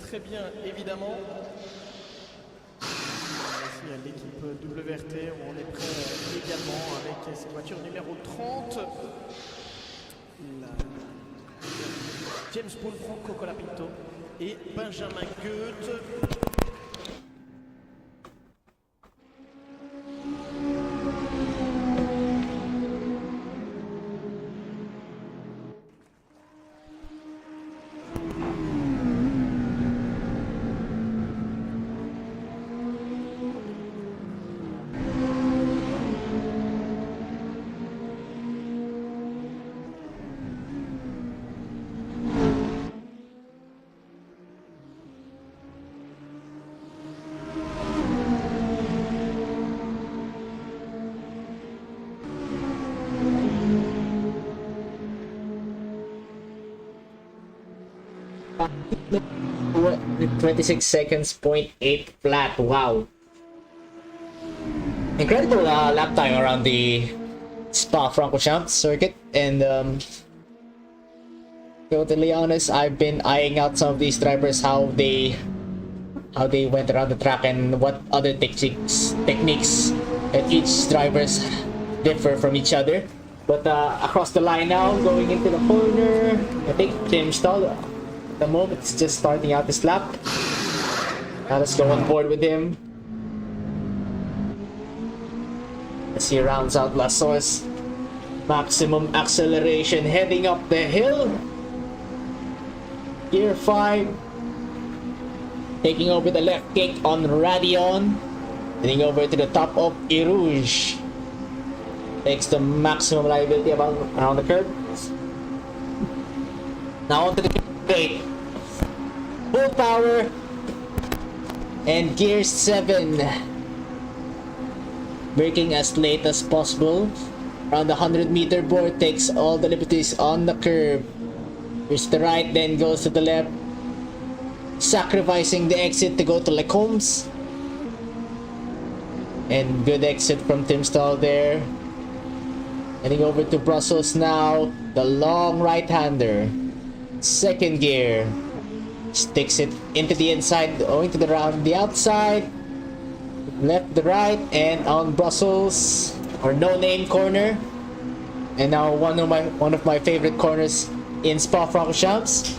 très bien, évidemment. Ici, l'équipe WRT, on est prêt également avec cette voiture numéro 30. James Spa-Francorchamps et Benjamin Goethe. With 26 seconds, 0.8 flat. Wow. Incredible lap time around the Spa-Francorchamps circuit. And totally honest, I've been eyeing out some of these drivers, how they went around the track and what other techniques that each drivers differ from each other. But across the line now, going into the corner, I think Tim Stahl at the moment is just starting out this lap. Now let's go on board with him. As he rounds out La Source. Maximum acceleration heading up the hill. Gear 5. Taking over the left kick on Radion. Heading over to the top of Erouge. Takes the maximum liability around the curve. Now onto the straight. Full power. And gear 7. Braking as late as possible. Around the 100-meter board, takes all the liberties on the curve. Here's the right, then goes to the left. Sacrificing the exit to go to Lecombs. And good exit from Tim Stahl there. Heading over to Brussels now. The long right-hander. Second gear. Sticks it into the inside, going to the outside. Left the right, and on Brussels, or no-name corner. And now one of my favorite corners in Spa-Francorchamps.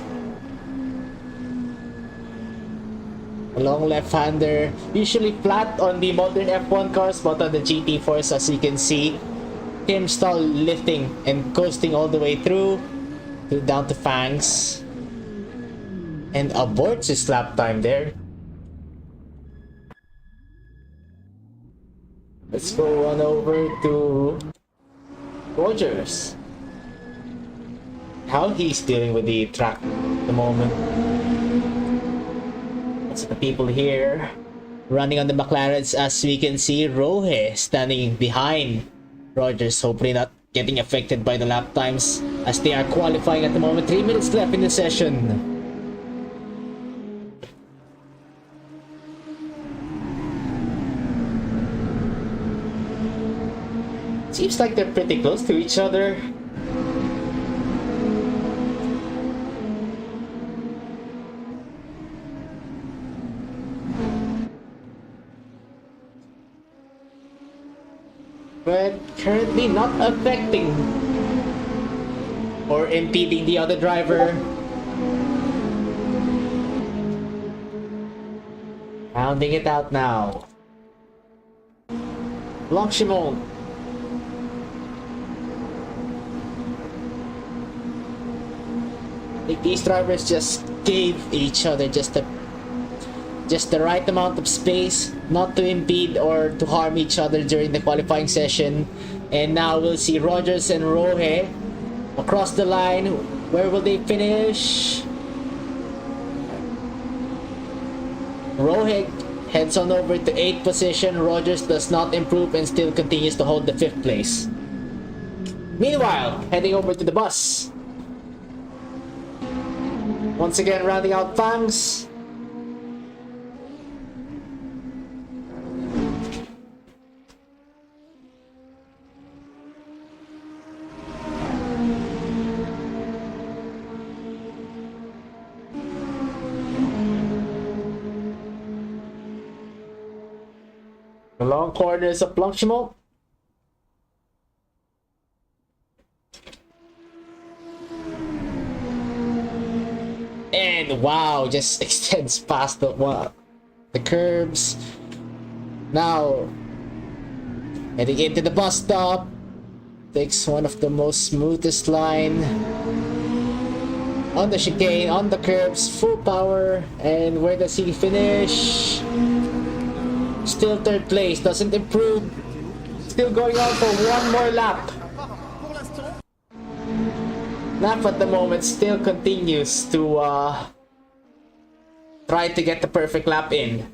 A long left-hander, usually flat on the modern F1 cars, but on the GT4s, as you can see, Tim Stahl lifting and coasting all the way through down to Fangs, and aborts his lap time there. Let's go on over to Rogers. How he's dealing with the track at the moment. Lots of the people here running on the McLarens, as we can see Rohe standing behind Rogers, hopefully not getting affected by the lap times as they are qualifying at the moment. 3 minutes left in the session. Seems like they're pretty close to each other. But currently not affecting or impeding the other driver. Rounding it out now. Blanchimont. I think these drivers just gave each other just the right amount of space, not to impede or to harm each other during the qualifying session. And now we'll see Rogers and Rohe across the line. Where will they finish? Rohe heads on over to 8th position. Rogers does not improve and still continues to hold the 5th place. Meanwhile, heading over to the bus. Once again, rounding out Fangs. long corners of Blanchimont. And wow, just extends past the curbs. Now, heading into the bus stop. Takes one of the most smoothest line. On the chicane, on the curbs, full power. And where does he finish? Still third place, doesn't improve. Still going on for one more lap. Lap at the moment still continues to try to get the perfect lap in.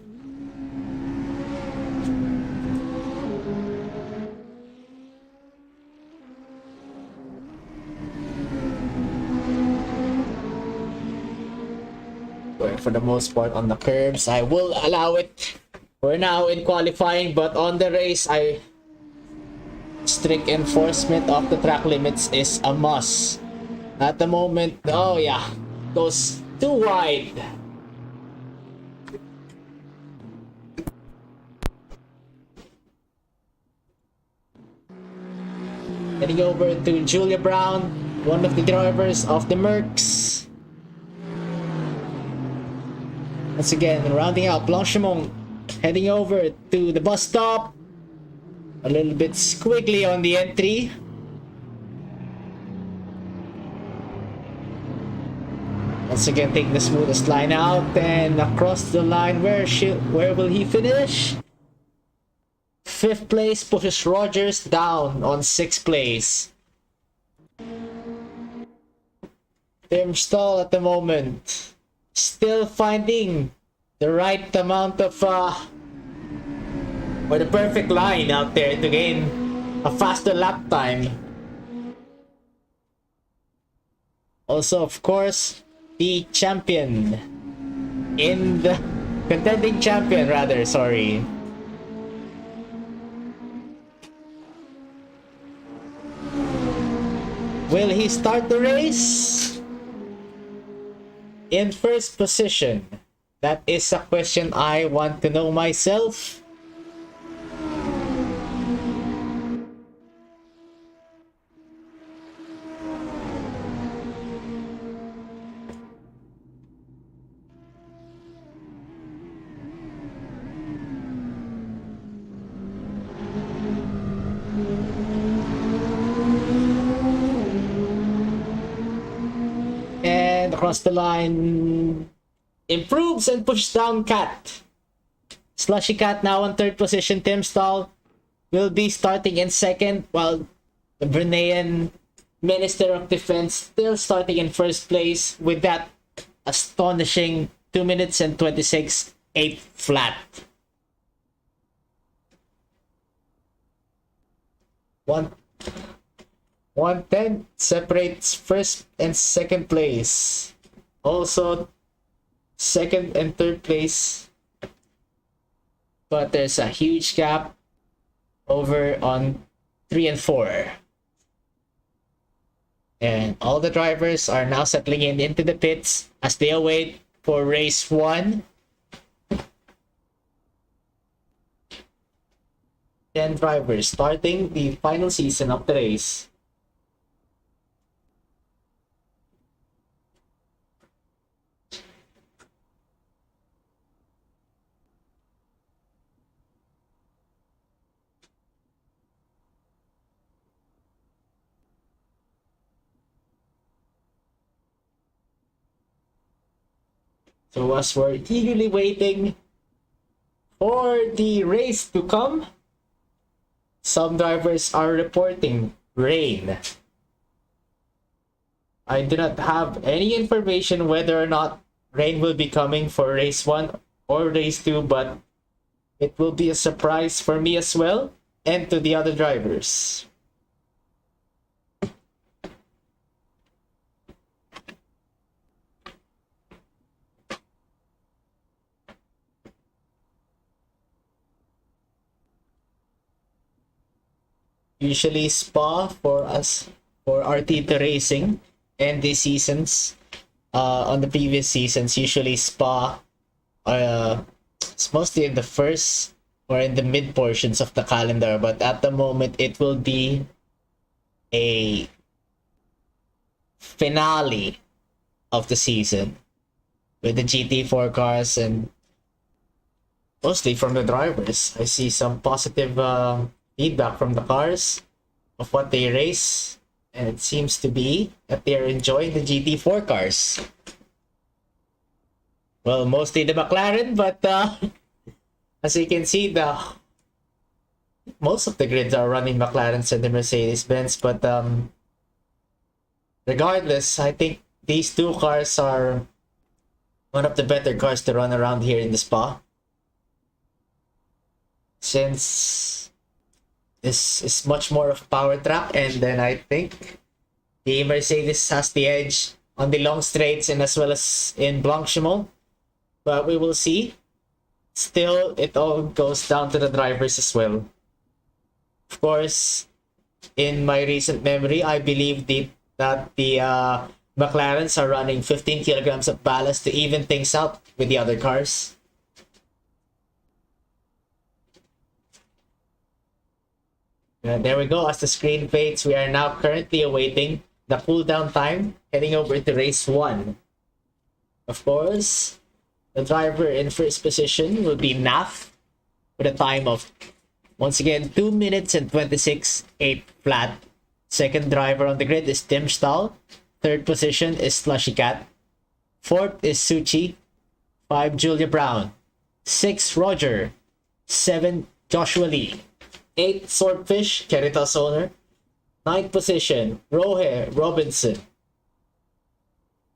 Going for the most part on the curbs. I will allow it. We're now in qualifying, but on the race, strict enforcement of the track limits is a must. At the moment, oh yeah, goes too wide. Heading over to Julia Brown, one of the drivers of the Mercs. Once again, rounding out Blanchimont, heading over to the bus stop. A little bit squiggly on the entry. Once again, take the smoothest line out and across the line. Where will he finish? 5th place pushes Rogers down on 6th place. Tim Stall at the moment still finding the right amount of or the perfect line out there to gain a faster lap time. Also, of course, the champion in the contending champion rather, sorry. Will he start the race in first position? That is a question I want to know myself. Across the line, improves and pushes down Cat. Slushy Cat now on 3rd position. Tim Stall will be starting in 2nd, while the Bruneian Minister of Defense still starting in 1st place with that astonishing 2 minutes and 26 8 flat. 110 separates 1st and 2nd place. Also 2nd and 3rd place. But there's a huge gap over on 3 and 4. And all the drivers are now settling into the pits as they await for race 1. 10 drivers starting the final season of the race. So as we're eagerly waiting for the race to come, some drivers are reporting rain. I do not have any information whether or not rain will be coming for race 1 or race 2, but it will be a surprise for me as well and to the other drivers. Usually Spa for us, for Artito Racing, and these seasons, on the previous seasons, usually Spa, it's mostly in the first or in the mid portions of the calendar, but at the moment it will be a finale of the season with the GT4 cars, and mostly from the drivers. I see some positive feedback from the cars of what they race, and it seems to be that they're enjoying the GT4 cars. Well, mostly the McLaren, but as you can see, most of the grids are running McLarens and the Mercedes-Benz, but regardless, I think these two cars are one of the better cars to run around here in the Spa, since this is much more of power track, and then I think the Mercedes has the edge on the long straights and as well as in Blanchimont, but we will see. Still, it all goes down to the drivers as well. Of course, in my recent memory, I believe that the McLarens are running 15 kilograms of ballast to even things out with the other cars. And there we go. As the screen fades, we are now currently awaiting the cooldown time, heading over to race 1. Of course, the driver in first position will be Naf with a time of, once again, 2 minutes and 26.8 flat. Second driver on the grid is Tim Stahl. Third position is Slushy Cat. Fourth is Suchi. 5, Julia Brown. 6, Roger. 7, Joshua Lee. 8, Swordfish, Caritas owner. 9th position, Rohe Robinson.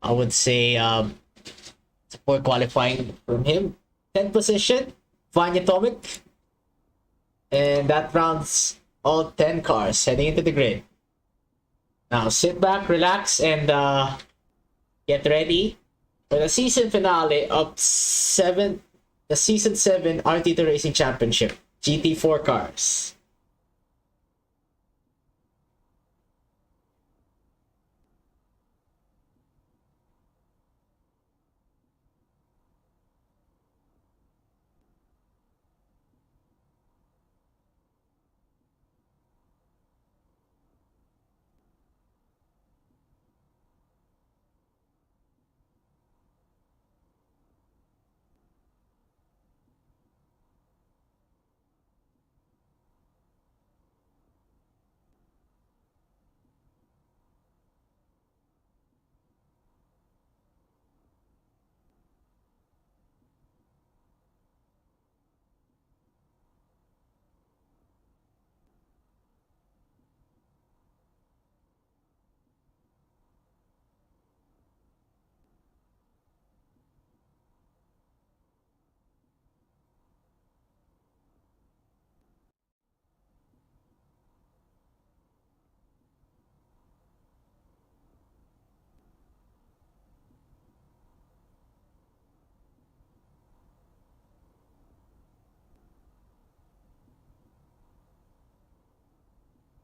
I would say poor qualifying from him. 10th position, Vanya Tomic. And that rounds all 10 cars heading into the grid. Now sit back, relax, and get ready for the season finale of the Season 7 Artito Racing Championship GT4 cars.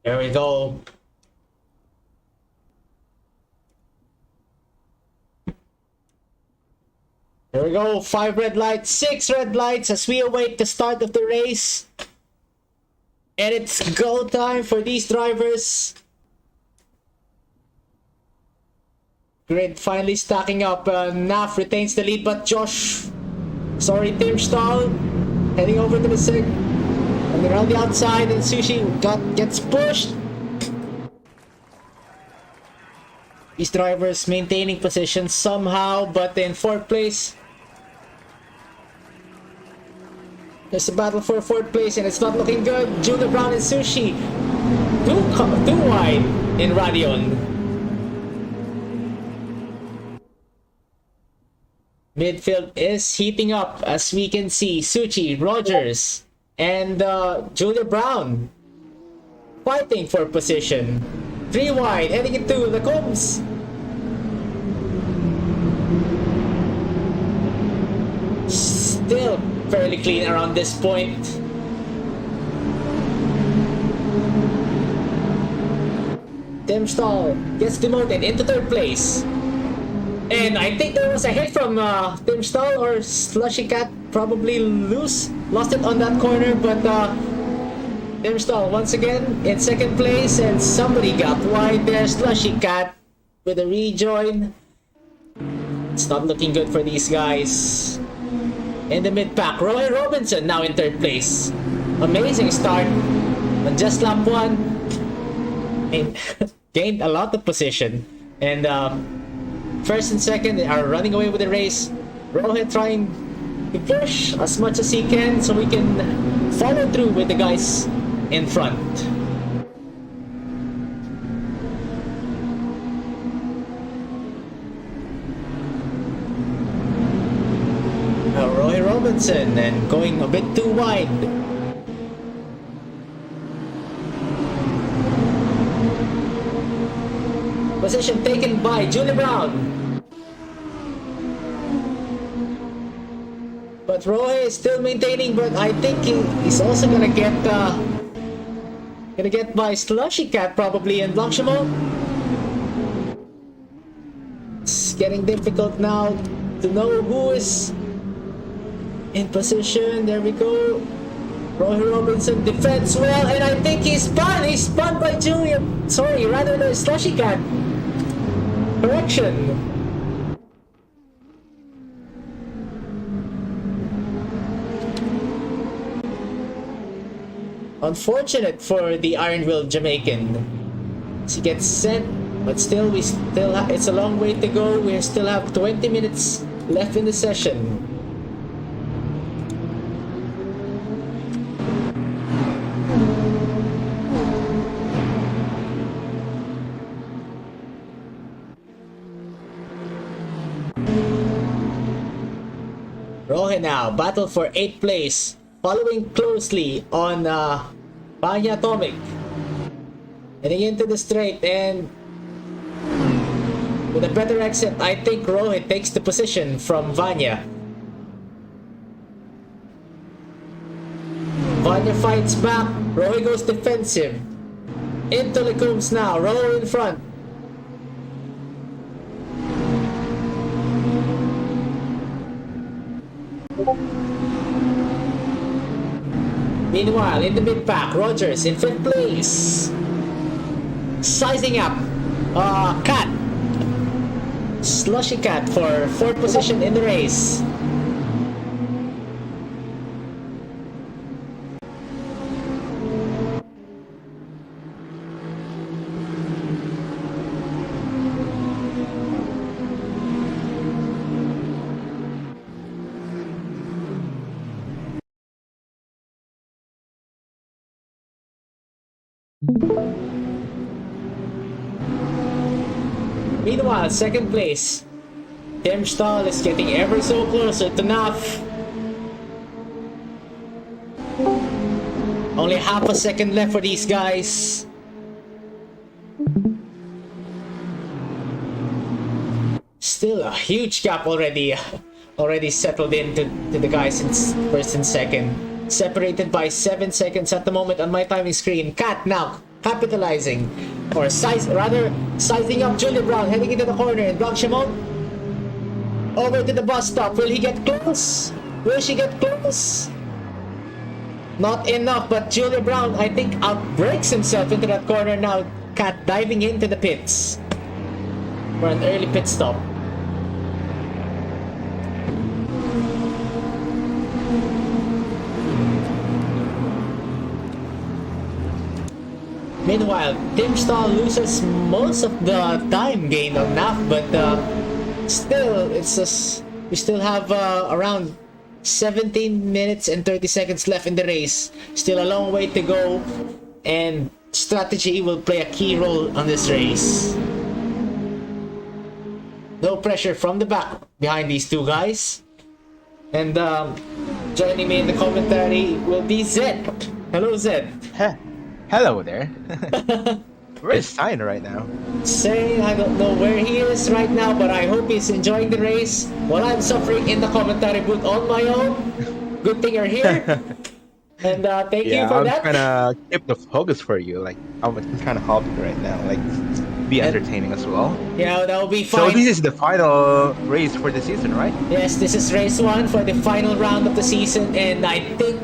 There we go. There we go. 5 red lights, 6 red lights as we await the start of the race. And it's go time for these drivers. Grid finally stacking up. Naf retains the lead, but Tim Stahl heading over to the second. And around the outside, and Sushi gets pushed. These drivers maintaining position somehow, but in 4th place. There's a battle for 4th place, and it's not looking good. Julia Brown and Sushi too wide in Radion. Midfield is heating up, as we can see. Suchi, Rogers, and Julia Brown fighting for position. 3 wide, heading into the Combs. Still fairly clean around this point. Tim Stahl gets demoted into 3rd place. And I think there was a hit from Tim Stahl or Slushy Cat, probably lost it on that corner, but Tim Stahl once again in second place, and somebody got wide there. Slushy Cat with a rejoin. It's not looking good for these guys. In the mid-pack, Roy Robinson now in third place. Amazing start on just lap 1. And gained a lot of position. And first and second are running away with the race. Rohit trying to push as much as he can so we can follow through with the guys in front. Roy Robinson and going a bit too wide. Position taken by Julie Brown. But Roy is still maintaining, but I think he's also gonna get by Slushy Cat probably and Blanchimont. It's getting difficult now to know who is in position. There we go. Roy Robinson defends well, and I think he's spun by Julia. Sorry, rather than Slushy Cat. Correction. Unfortunate for the Iron Will Jamaican. She gets sent, but still it's a long way to go. We still have 20 minutes left in the session. Rohe now, battle for 8th place, following closely on Vanya Atomic. Heading into the straight, and with a better exit, I think Rohit takes the position from Vanya. Vanya fights back, Rohit goes defensive. Into Lecombs now, Rohit in front. Meanwhile, in the mid-pack, Rogers in 5th place. Sizing up, Cat. Slushy Cat for 4th position in the race. Meanwhile, 2nd place, Tim Stahl is getting ever so closer to NAF. Only half a second left for these guys. Still a huge gap already settled into the guys in 1st and 2nd. Separated by 7 seconds at the moment on my timing screen. Cat now capitalizing, or sizing up Julia Brown, heading into the corner, and Blanchimont over to the bus stop. Will he get close? Will she get close? Not enough, but Julia Brown, I think, outbreaks himself into that corner now. Cat diving into the pits for an early pit stop. Meanwhile, Tim Stahl loses most of the time gain on NAF, but still, we still have around 17 minutes and 30 seconds left in the race. Still a long way to go, and strategy will play a key role on this race. No pressure from the back behind these two guys. And joining me in the commentary will be Zed. Hello, Zed. Hello there. Where is Stein right now? Saying I don't know where he is right now, but I hope he's enjoying the race while I'm suffering in the commentary booth on my own. Good thing you're here. And thank you for that. I'm trying to keep the focus for you. Like, I'm kind of hobby right now. Like, be And- entertaining as well. Yeah, that will be So fine. this is the final race for the season, right? Yes, this is race 1 for the final round of the season, and I think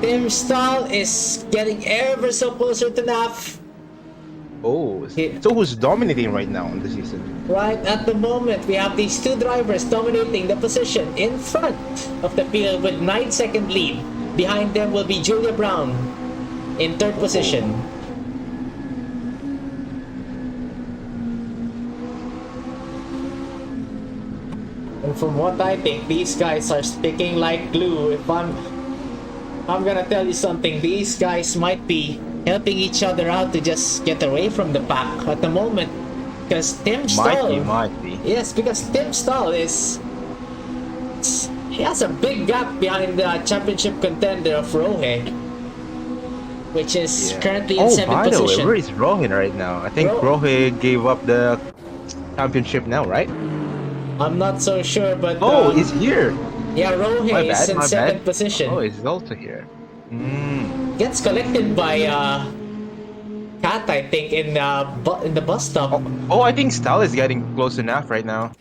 Tim Stahl is getting ever so closer to NAF. Oh, Yeah. so who's dominating right now in the season? Right at the moment, we have these two drivers dominating the position in front of the field with 9-second lead. Behind them will be Julia Brown in third position. And from what I think, these guys are sticking like glue. If I'm gonna tell you something, these guys might be helping each other out to just get away from the pack at the moment. Because Tim Stahl... Might be. Yes, because Tim Stahl he has a big gap behind the championship contender of Rohe, which is currently in 7th by the way, position. where is Rohin right now? I think Rohe gave up the championship now, right? I'm not so sure, but Oh, he's here. yeah, Rohe My is bad, in my 7th bad. position. Oh, he's also here. Gets collected by Kat, I think, in the bus stop. Oh, I think Stahl is getting close enough right now.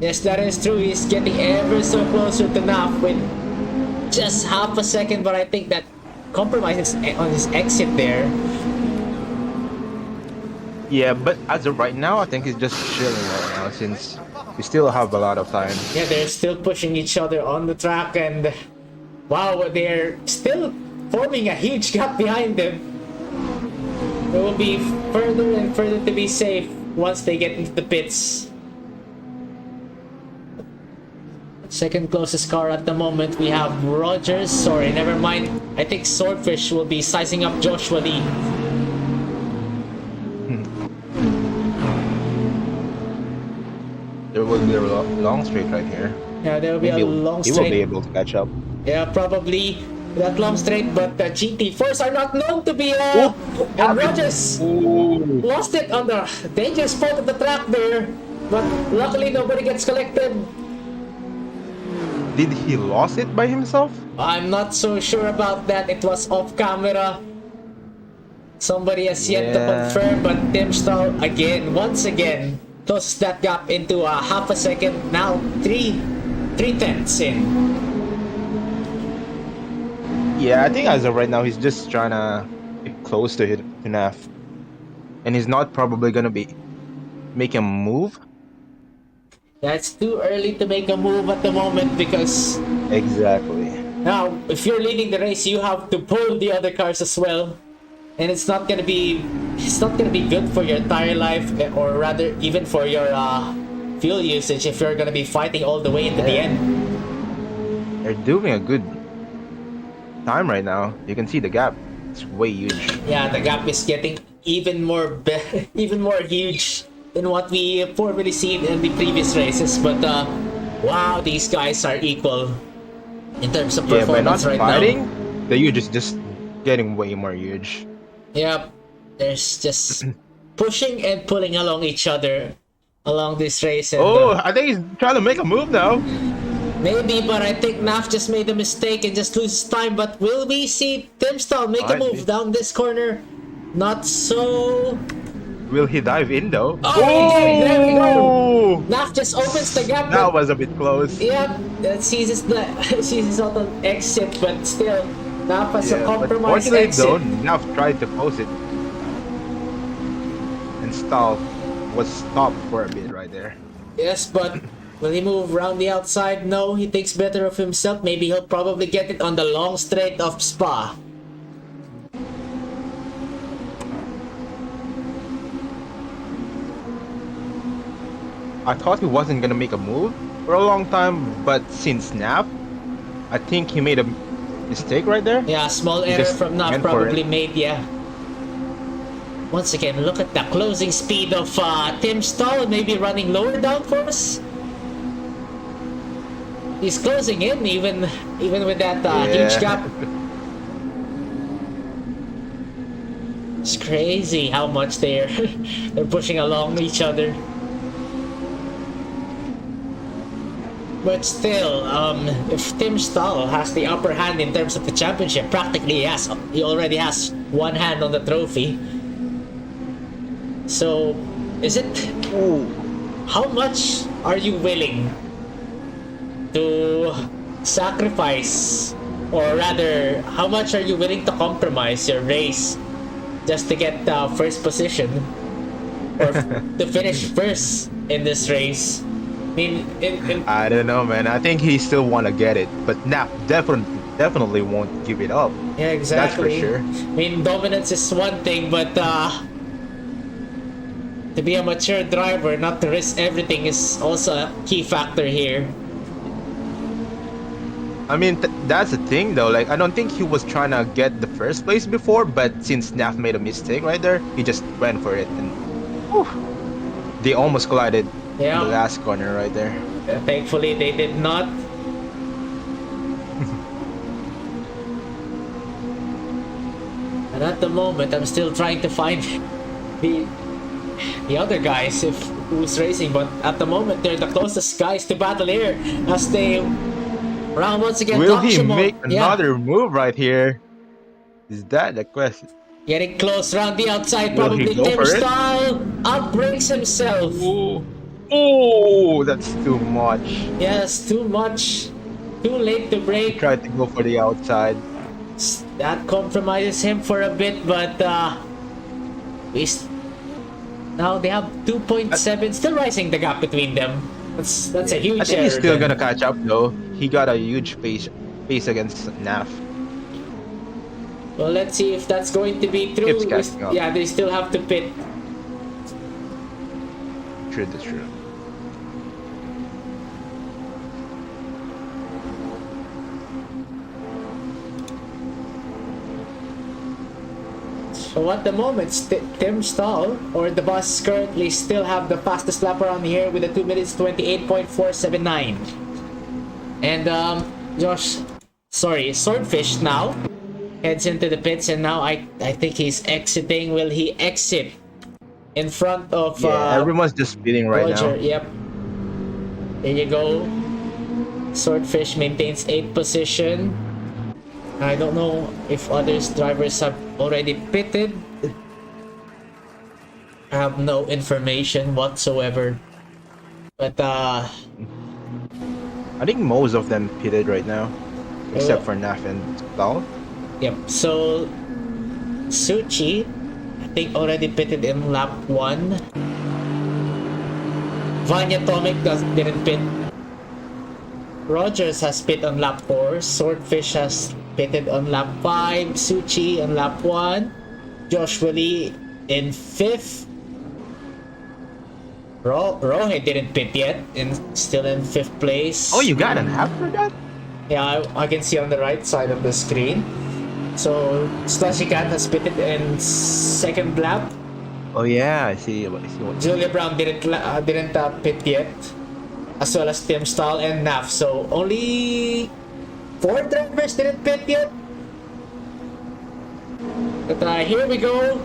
Yes, that is true. He's getting ever so closer to NAF with just half a second, but I think that compromises on his exit there. Yeah, but as of right now, I think he's just chilling right now since we still have a lot of time. Yeah, they're still pushing each other on the track, and wow, they're still forming a huge gap behind them. It will be further and further to be safe once they get into the pits. Second closest car at the moment, we have Rogers. Sorry, never mind. I think Swordfish will be sizing up Joshua Lee. There will be a long straight right here. Yeah, there will be a long He will be straight. able to catch up. Yeah, probably that long straight, but the GT4s are not known to be. And Rogers lost it on the dangerous spot of the track there, but luckily nobody gets collected. Did he lost it by himself? I'm not so sure about that. It was off camera. Somebody has yet to confirm, but Tim Stahl once again, closes that gap into a half a second. Now 3/10 in. Yeah, I think as of right now, he's just trying to get close to NAF. And he's not probably gonna be making a move. That's too early to make a move at the moment because Exactly. now if you're leading the race, you have to pull the other cars as well, and it's not gonna be good for your tire life, or rather even for your fuel usage if you're gonna be fighting all the way into the end. They're doing a good time right now. You can see the gap. It's way huge. Yeah, the gap is getting even more huge than what we formerly seen in the previous races. But wow, these guys are equal in terms of Yeah, by not performance right fighting, now. the huge is just getting way more huge. Yep, there's just pushing and pulling along each other along this race. And, I think he's trying to make a move now. maybe, but I think Naf just made a mistake and just loses time. But will we see Tim Stahl make a Might move be. down this corner? Not so. Will he dive in though? Oh, he did. There we go. Oh! Naf just opens the gap. That was a bit close. Yep, seizes out an exit, but still, Naf has a But compromised fortunately exit. though, Nav tried to close it. And Stahl was stopped for a bit right there. Yes, but will he move around the outside? No, he thinks better of himself. Maybe he'll probably get it on the long straight of Spa. I thought he wasn't gonna make a move for a long time, but since Nav, I think he made a mistake right there. Yeah, small He error just from Naf went for probably it. made, yeah. Once again, look at the closing speed of Tim Stahl, maybe running lower downforce. He's closing in even with that huge gap. It's crazy how much they're pushing along each other. But still, if Tim Stahl has the upper hand in terms of the championship, practically he already has one hand on the trophy. So, is it... Ooh. How much are you willing to sacrifice, or rather, how much are you willing to compromise your race just to get first position, or to finish first in this race? I mean, I don't know, man. I think he still want to get it, but Nap definitely won't give it up. yeah, exactly. That's for sure. I mean, dominance is one thing, but to be a mature driver, not to risk everything, is also a key factor here. I mean, that's the thing though. Like, I don't think he was trying to get the first place before, but since Naf made a mistake right there, he just went for it, and whew, they almost collided Yeah. in the last corner right there. Thankfully, they did not. And at the moment, I'm still trying to find the other guys who's racing, but at the moment, they're the closest guys to battle here as they round once again. Will he Shimon. make another move right here? Is that the question? Getting close round the outside, Will he probably go Tim for it? Style outbreaks himself. Oh, that's too much. Yes, too much. Too late to He break. tried to go for the outside. That compromises him for a bit, but now they have 2.7, still rising the gap between them. That's a huge I think he's error still then. gonna catch up though. He got a huge pace against Naf. Well, let's see if that's going to be true. Keeps catching up. Yeah, they still have to pit. True, that's true. So at the moment, Tim Stall or the bus currently still have the fastest lap around here with a 2 minutes 28.479. And Swordfish now heads into the pits, and now I think he's exiting. Will he exit in front of Yeah, everyone's just speeding right Roger? now. Yep. There you go. Swordfish maintains 8th position. I don't know if others drivers have already pitted. I have no information whatsoever. But I think most of them pitted right now, except for Naf and Stal. yep. So Suchi, I think already pitted in lap 1. Vanya Tomic didn't pit. Rogers has pit on lap 4. Swordfish has pitted on lap 5. Suchi on lap 1. Joshua Lee in 5th. Rohe didn't pit yet, and still in 5th place. Oh, you got an app for that? Yeah, I can see on the right side of the screen. So Slushy Cat has pitted in 2nd lap. Oh yeah, I see. Julia Brown didn't pit yet, as well as Tim Stahl and Naf. So only 4 drivers didn't pit yet. But here we go.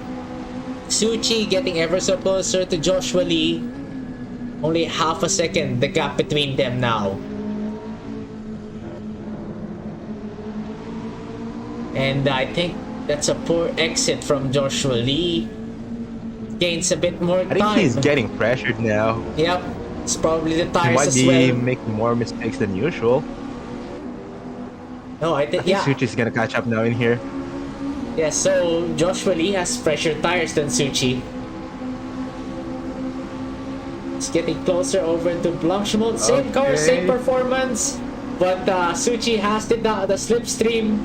Suchi getting ever so closer to Joshua Lee. Only half a second the gap between them now. And I think that's a poor exit from Joshua Lee. Gains a bit more time. I think he's getting pressured now. Yep, it's probably the He tires might as be well. making more mistakes than usual. No, I I think think yeah. Suchi's gonna catch up now in here. Yeah, so Joshua Lee has fresher tires than Suchi. It's getting closer over to Blanchimont. Same car, same Okay. performance. But Suchi has the slipstream.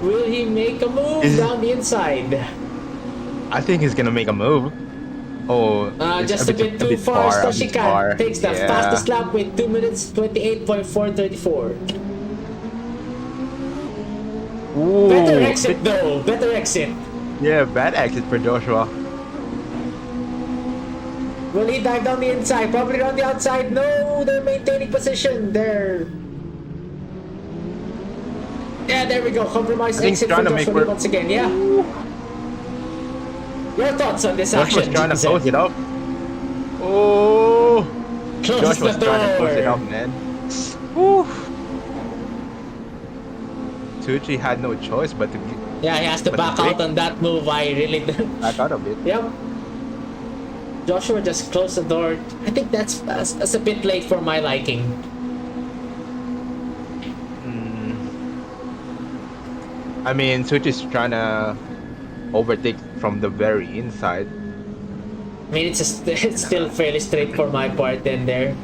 Will he make a move down the inside? I think he's gonna make a move. Oh, it's Just a bit too far. a bit Stoshikan far. takes the Yeah. fastest lap with 2 minutes 28.434. Ooh, Better exit though. Better exit. Yeah, bad exit for Joshua. Will he dive down the inside? Probably on the outside. No, they're maintaining position. Yeah, there we go. Compromise I think he's exit for trying to make Joshua Lee work. once again. Yeah. Your thoughts on this Joshua's action? trying to GZ? close it up. Oh, Close Joshua's the trying to close it door. up, man. Woo. Suchi had no choice but to Yeah, he has to But back the out break- on that move. I really back out a bit. Yep. Joshua just closed the door. I think that's a bit late for my liking. I mean, Switch is trying to overtake from the very inside. I mean, it's still fairly straight for my part in there.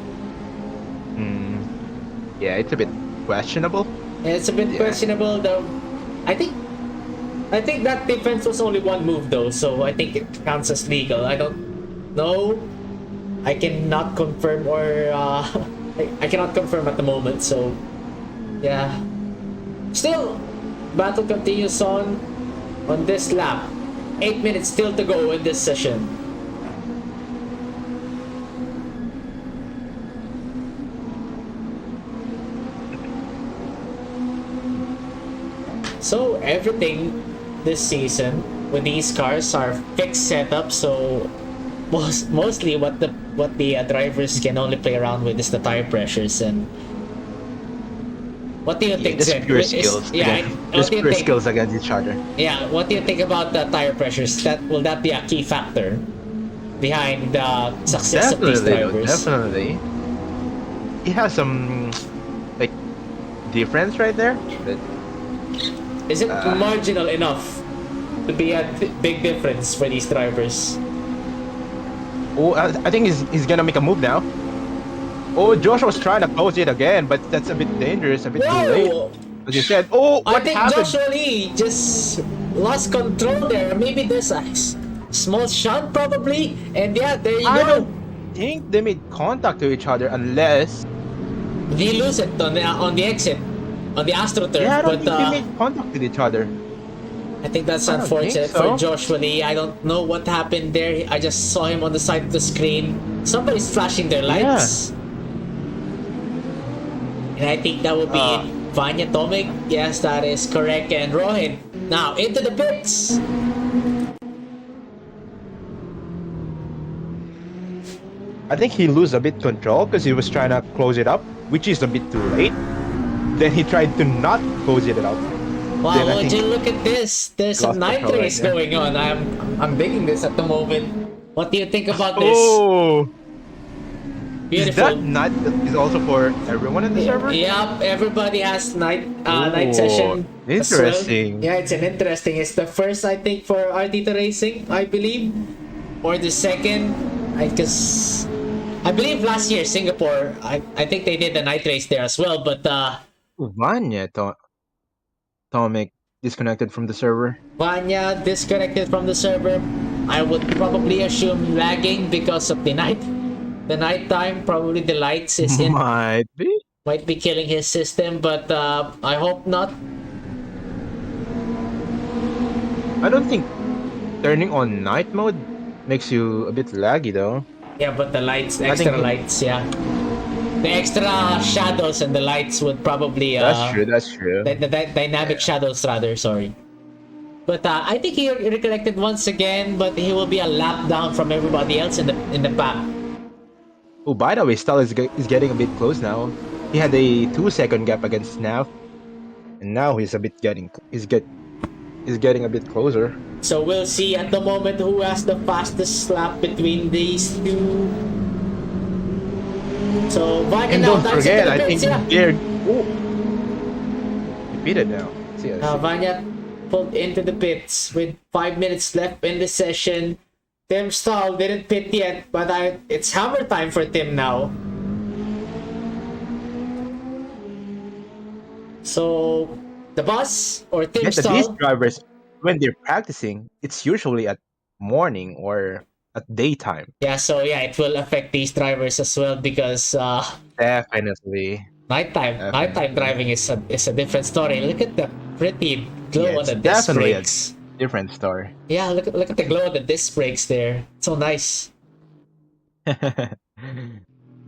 Yeah, it's a bit questionable. It's a bit questionable though. I think that defense was only one move though, so I think it counts as legal. I don't know. I cannot confirm or I cannot confirm at the moment. So yeah. Still, battle continues on this lap. 8 minutes still to go in this session. So everything this season with these cars are fixed setup. So mostly what the drivers can only play around with is the tire pressures. And what do you think? Just pure skills. Just pure skills against each other. Yeah. What do you think about the tire pressures? Will that be a key factor behind the success of these drivers? Definitely. It has some like difference right there. But is it marginal enough to be a big difference for these drivers? Oh, I think he's gonna make a move now. Oh, Josh was trying to close it again, but that's a bit dangerous, a bit too late. As you said, what I think happened? Joshua Lee just lost control there. Maybe there's a small shunt probably, and yeah, there you go. I don't think they made contact to each other unless they lose it on the exit. On the AstroTurf, yeah, I don't but think they made contact with each other. I think that's I don't unfortunate think so. for Joshua Lee. I don't know what happened there. I just saw him on the side of the screen. Somebody's flashing their lights. And I think that would be Vanya Tomic. Yes, that is correct. And Rohin now into the pits. I think he lose a bit control because he was trying to close it up, which is a bit too late. Then he tried to not close it up. Wow, would you look at this? There's a night race going on. I'm digging this at the moment. What do you think about this? Oh, beautiful. Is that night is also for everyone in the server? Yep, everybody has night session. Interesting. Well. Yeah, it's interesting. It's the first, I think, for Artito Racing, I believe, or the second. I believe last year Singapore. I think they did the night race there as well, but Vanya Tomic disconnected from the server. Vanya disconnected from the server. I would probably assume lagging because of the nighttime. Probably the lights is in. Might be killing his system, but I hope not. I don't think turning on night mode makes you a bit laggy though. Yeah, but the lights, the extra lights, yeah. The extra shadows and the lights would probably... That's true. The dynamic shadows, rather, sorry. But I think he recollected once again, but he will be a lap down from everybody else in the pack. Oh, by the way, Stahl is getting a bit close now. He had a 2-second gap against Nav, and now he's getting a bit closer. So we'll see at the moment who has the fastest lap between these two. So Vanya And now don't forget, I think they're repeated now. See. Vanya pulled into the pits with 5 minutes left in the session. Tim Stahl didn't pit yet, but it's hammer time for Tim now. So the boss or Tim Stahl. These drivers, when they're practicing, it's usually at morning or at daytime. Yeah, so yeah, it will affect these drivers as well because Definitely. Nighttime driving is a different story. Look at the pretty glow on the disc brakes. Different story. Yeah, look at the glow on the disc brakes there. It's so nice.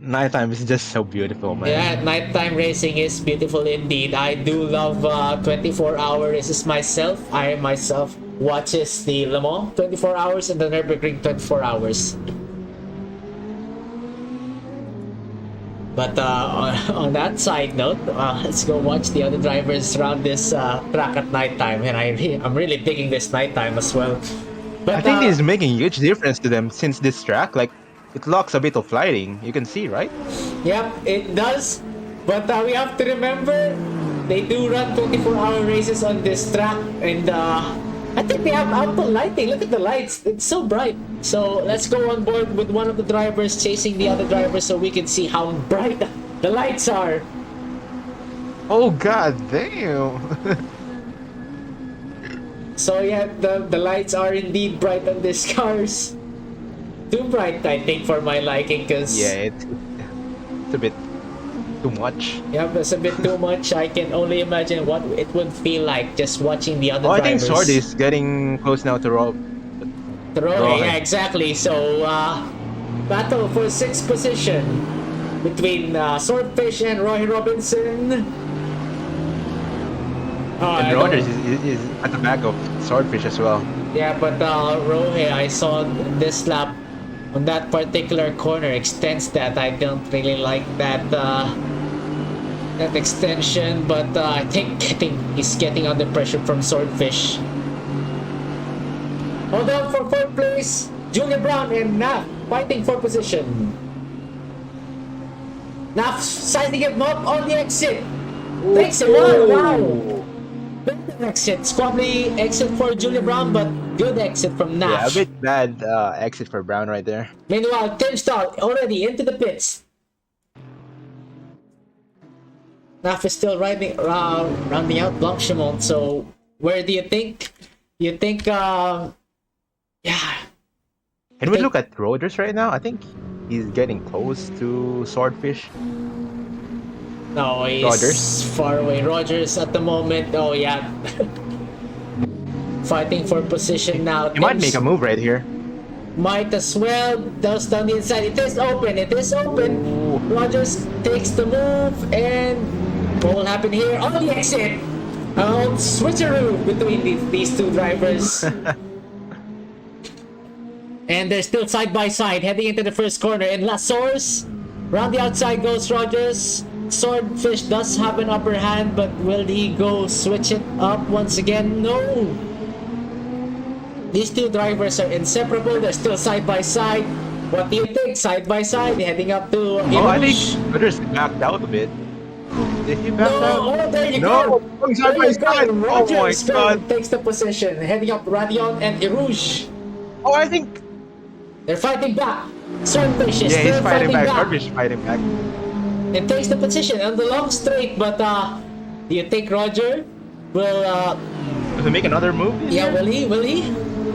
Nighttime is just so beautiful, man. Yeah, nighttime racing is beautiful indeed. I do love 24-hour races myself. I myself watches the Le Mans 24 hours and the Nürburgring 24 hours. But on that side note, let's go watch the other drivers around this track at nighttime. And I'm really digging this nighttime as well. I think this is making a huge difference to them since this track, like, it locks a bit of lighting. You can see, right? Yep, it does. But we have to remember, they do run 24-hour races on this track, and I think they have ample lighting. Look at the lights; it's so bright. So let's go on board with one of the drivers chasing the other driver, so we can see how bright the lights are. Oh god damn! So yeah, the lights are indeed bright on these cars. Too bright, I think, for my liking, because... Yeah, it's a bit too much. Yeah, it's a bit too much. I can only imagine what it would feel like just watching the other Oh, I drivers. think Sword is getting close now to Rob. Yeah, exactly. So, battle for 6th position between Swordfish and Roy Robinson. And Rogers is at the back of Swordfish as well. Yeah, but Rohe, I saw this lap on that particular corner extends that. I don't really like that that extension, but I think he's getting under pressure from Swordfish. Hold on for 4th place, Julia Brown and Naf fighting for position. Naf sizing him up on the exit. Takes him on. Wow. Exit, squabbly exit for Julia Brown, but good exit from Nash. Yeah, a bit bad exit for Brown right there. Meanwhile, Tim Stahl already into the pits. Naff is still rounding out Blanchimont. So, where do you think? You think, yeah. Can we look at Rogers right now? I think he's getting close to Swordfish. No, he's Rogers. far away. Rogers at the moment. Oh yeah, fighting for position now. He might make a move right here. Might as well. Does down the inside. It is open. It is open. Ooh. Rogers takes the move, and what will happen here? On the exit. Switcheroo between these two drivers. And they're still side by side, heading into the first corner. And La Source, round the outside goes Rogers. Swordfish does have an upper hand, but will he go switch it up once again? No! These two drivers are inseparable. They're still side by side. What do you think? Side by side, heading up to Oh, I think Rogers backed out a bit. Did he back out? Oh, there you No, go! side by side. Oh my Rogers god. takes the position, heading up Radion and Irouge. Oh, I think... They're fighting back. Swordfish is Yeah, he's still fighting back. back. Swordfish is fighting back. And takes the position on the long straight, but do you think Roger will Does he make another move? yeah, will he?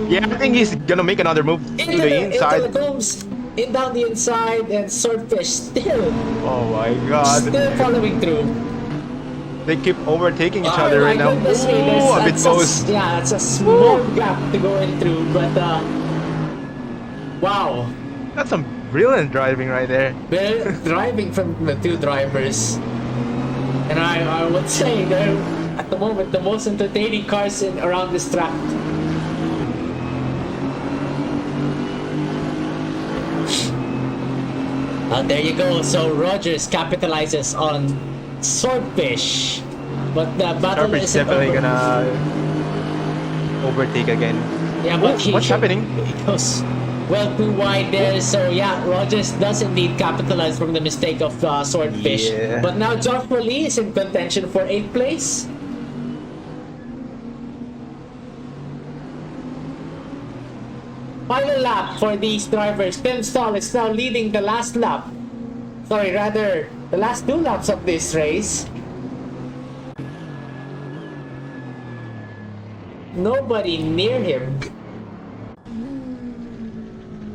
Yeah, I think he's gonna make another move to the inside. Into the combs, in down the inside, and Swordfish still Oh my god. following through. They keep overtaking each Oh other my right now. goodness me, Ooh, a bit that's close. yeah, it's a small gap to go in through, but wow. That's some brilliant driving right there. They're driving from the two drivers, and I would say they're at the moment the most entertaining cars around this track. There you go. So Rogers capitalizes on Swordfish, but the battle Swordfish isn't definitely over. gonna overtake again. Yeah, but What's happening? He goes well too wide there. So yeah, Rogers does indeed capitalize from the mistake of Swordfish. Yeah. But now Joshua Lee is in contention for 8th place. Final lap for these drivers. Tim Stahl is now leading the last lap. Sorry, rather the last 2 laps of this race. Nobody near him.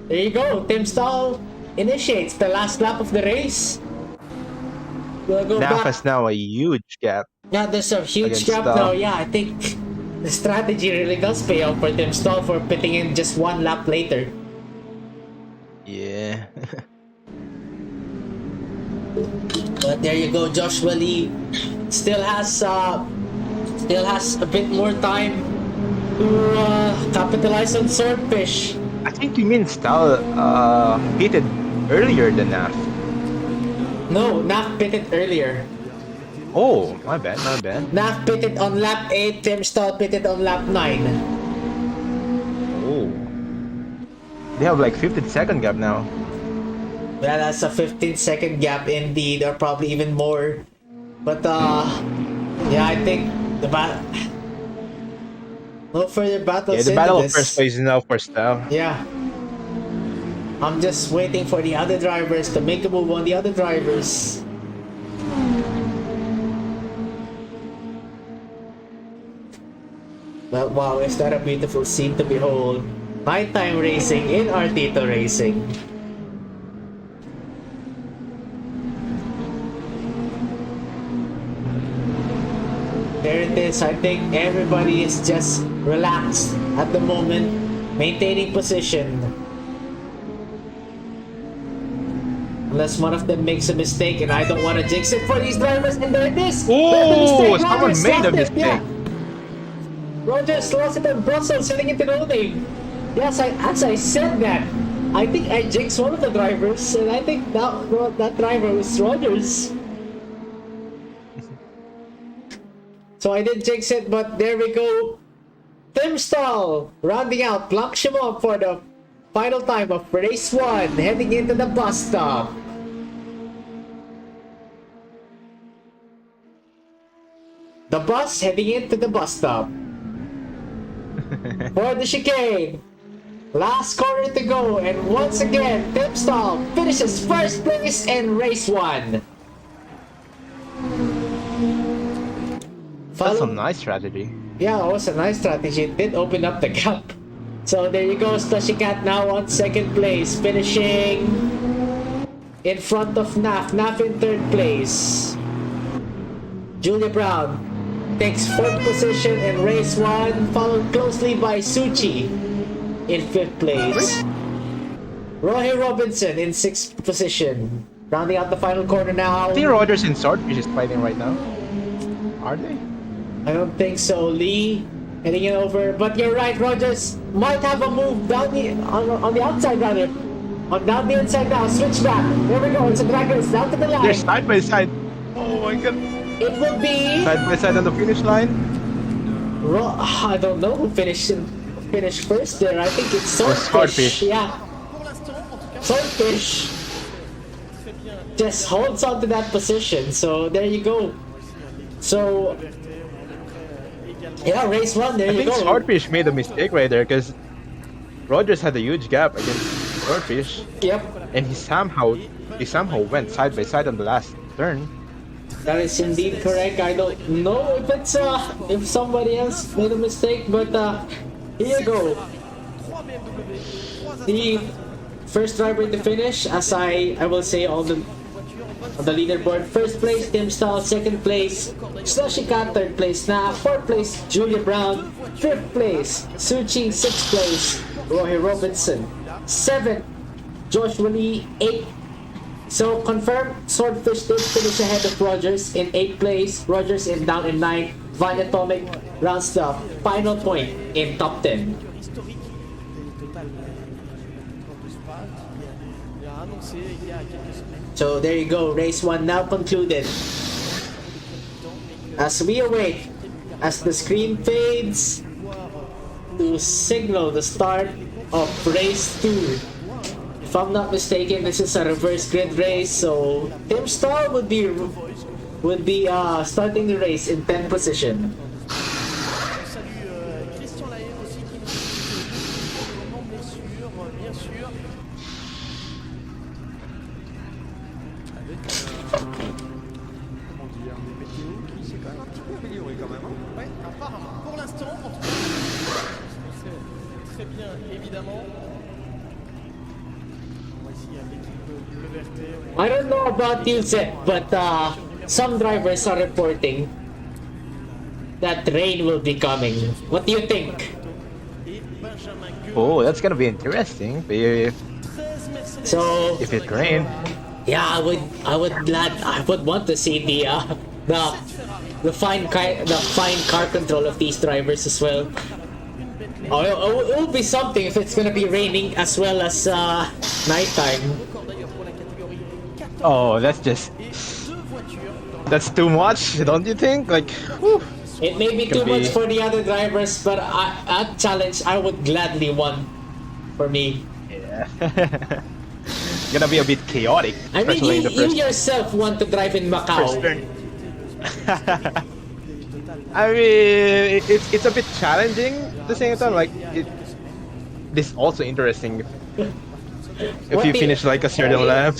There you go. Tim Stahl initiates the last lap of the race. We'll go Naf back. has now a huge gap. Yeah, there's a huge Against gap Stahl. now. Yeah, I think the strategy really does pay off for Tim Stahl for pitting in just 1 lap later. Yeah. But there you go, Joshua Lee still has a bit more time to capitalize on Swordfish. I think you mean Stahl pitted earlier than Naf. No, Naf pitted earlier. Oh, my bad. Naf pitted on lap 8, Tim Stahl pitted on lap 9. Oh. They have like 15-second gap now. Yeah, that's a 15-second gap indeed, or probably even more. But yeah, I think the no further battles. Yeah, the into battle of this. first place is now for Style. Yeah. I'm just waiting for the other drivers to make a move on the other drivers. But wow, is that a beautiful scene to behold? Nighttime racing in Artito Racing. There it is. I think everybody is just relaxed at the moment, maintaining position. Unless one of them makes a mistake, and I don't want to jinx it for these drivers. And there it is. Oh, someone made a mistake. Yeah. Rogers lost it on Brussels, heading into no name. Yes, as I said that, I think I jinxed one of the drivers, and I think that driver was Rogers. So I did jinx it, but there we go. Tim Stall rounding out Blanc-Chamois for the final time of race 1, heading into the bus stop. The bus heading into the bus stop. For the chicane. Last corner to go, and once again, Tim Stall finishes first place in race 1. That's a nice strategy. Yeah, it was a nice strategy. It did open up the gap. So there you go, Slushy-Cat now on second place, finishing in front of Naf. Naf in third place. Julia Brown takes fourth position in race 1, followed closely by Suchi in fifth place. Roy Robinson in sixth position. Rounding out the final corner now. I think Rogers and Swordfish is fighting right now. Are they? I don't think so. Lee heading it over, but you're right. Rogers might have a move down on the outside rather. Down the inside now. Switch back. There we go. It's a drag race down to the line. They're side by side. Oh my god. It will be Side by side on the finish line. I don't know who finished first there. I think it's Swordfish. Swordfish. Yeah. Swordfish just holds on to that position. So there you go. So yeah, race 1. There I you think go. Swordfish made a mistake right there because Rogers had a huge gap against Swordfish, Yep. and he somehow went side by side on the last turn. That is indeed correct. I don't know if it's if somebody else made a mistake, but here you go. The first driver to finish, as I will say on the leaderboard. First place, Tim Stall. Second place, Slushy-Cat. Third place, Na. Fourth place, Julia Brown. Fifth place, Suchi. Sixth place, Roy Robinson. Seventh, Joshua Lee. Eighth. So confirmed, Swordfish did finish ahead of Rogers in 8th place. Rogers down in 9th. Vine Atomic rounds the final point in top 10. So there you go, race 1 now concluded. As we await, as the screen fades to signal the start of race 2. If I'm not mistaken, this is a reverse grid race, so Tim Stall would be starting the race in 10th position. I don't know about you, Zed, but some drivers are reporting that rain will be coming. What do you think? Oh, that's gonna be interesting. So If it rained. yeah, I would want to see the fine car control of these drivers as well. Oh, it will be something if it's gonna be raining as well as nighttime. Oh, that's too much, don't you think? Like, whew. It may be too much for the other drivers, but a challenge I would gladly want for me. Gonna be a bit chaotic, I mean, especially in the you first yourself want to drive in Macau. turn. I mean, it's a bit challenging at the same time. Like this also interesting if What you do finish like a certain lap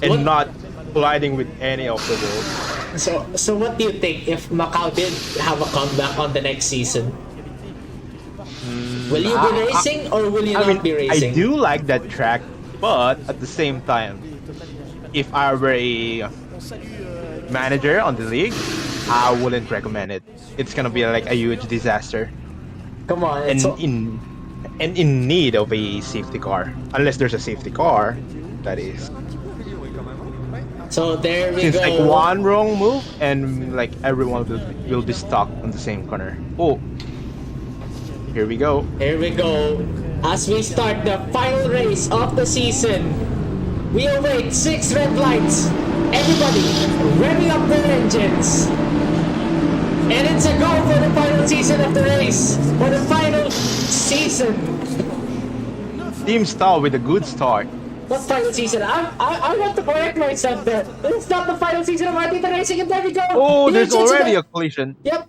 and What- not colliding with any of the walls. So what do you think if Macau did have a comeback on the next season? Will you be racing or will you I not mean, be racing? I do like that track, but at the same time, if I were a manager on the league, I wouldn't recommend it. It's gonna be like a huge disaster Come on, and it's in need of a safety car, unless there's a safety car. That is, so there we since go. like one wrong move and like everyone will be stuck on the same corner. Oh, here we go. Here we go. As we start the final race of the season, we await 6 red lights. Everybody, revving up their engines. And it's a go for the final season of the race. For the final season. Team Star with a good start. What final season? I want to correct myself there. It's not the final season of Artito Racing, and there we go. Oh, Huge there's already a incident. collision. Yep.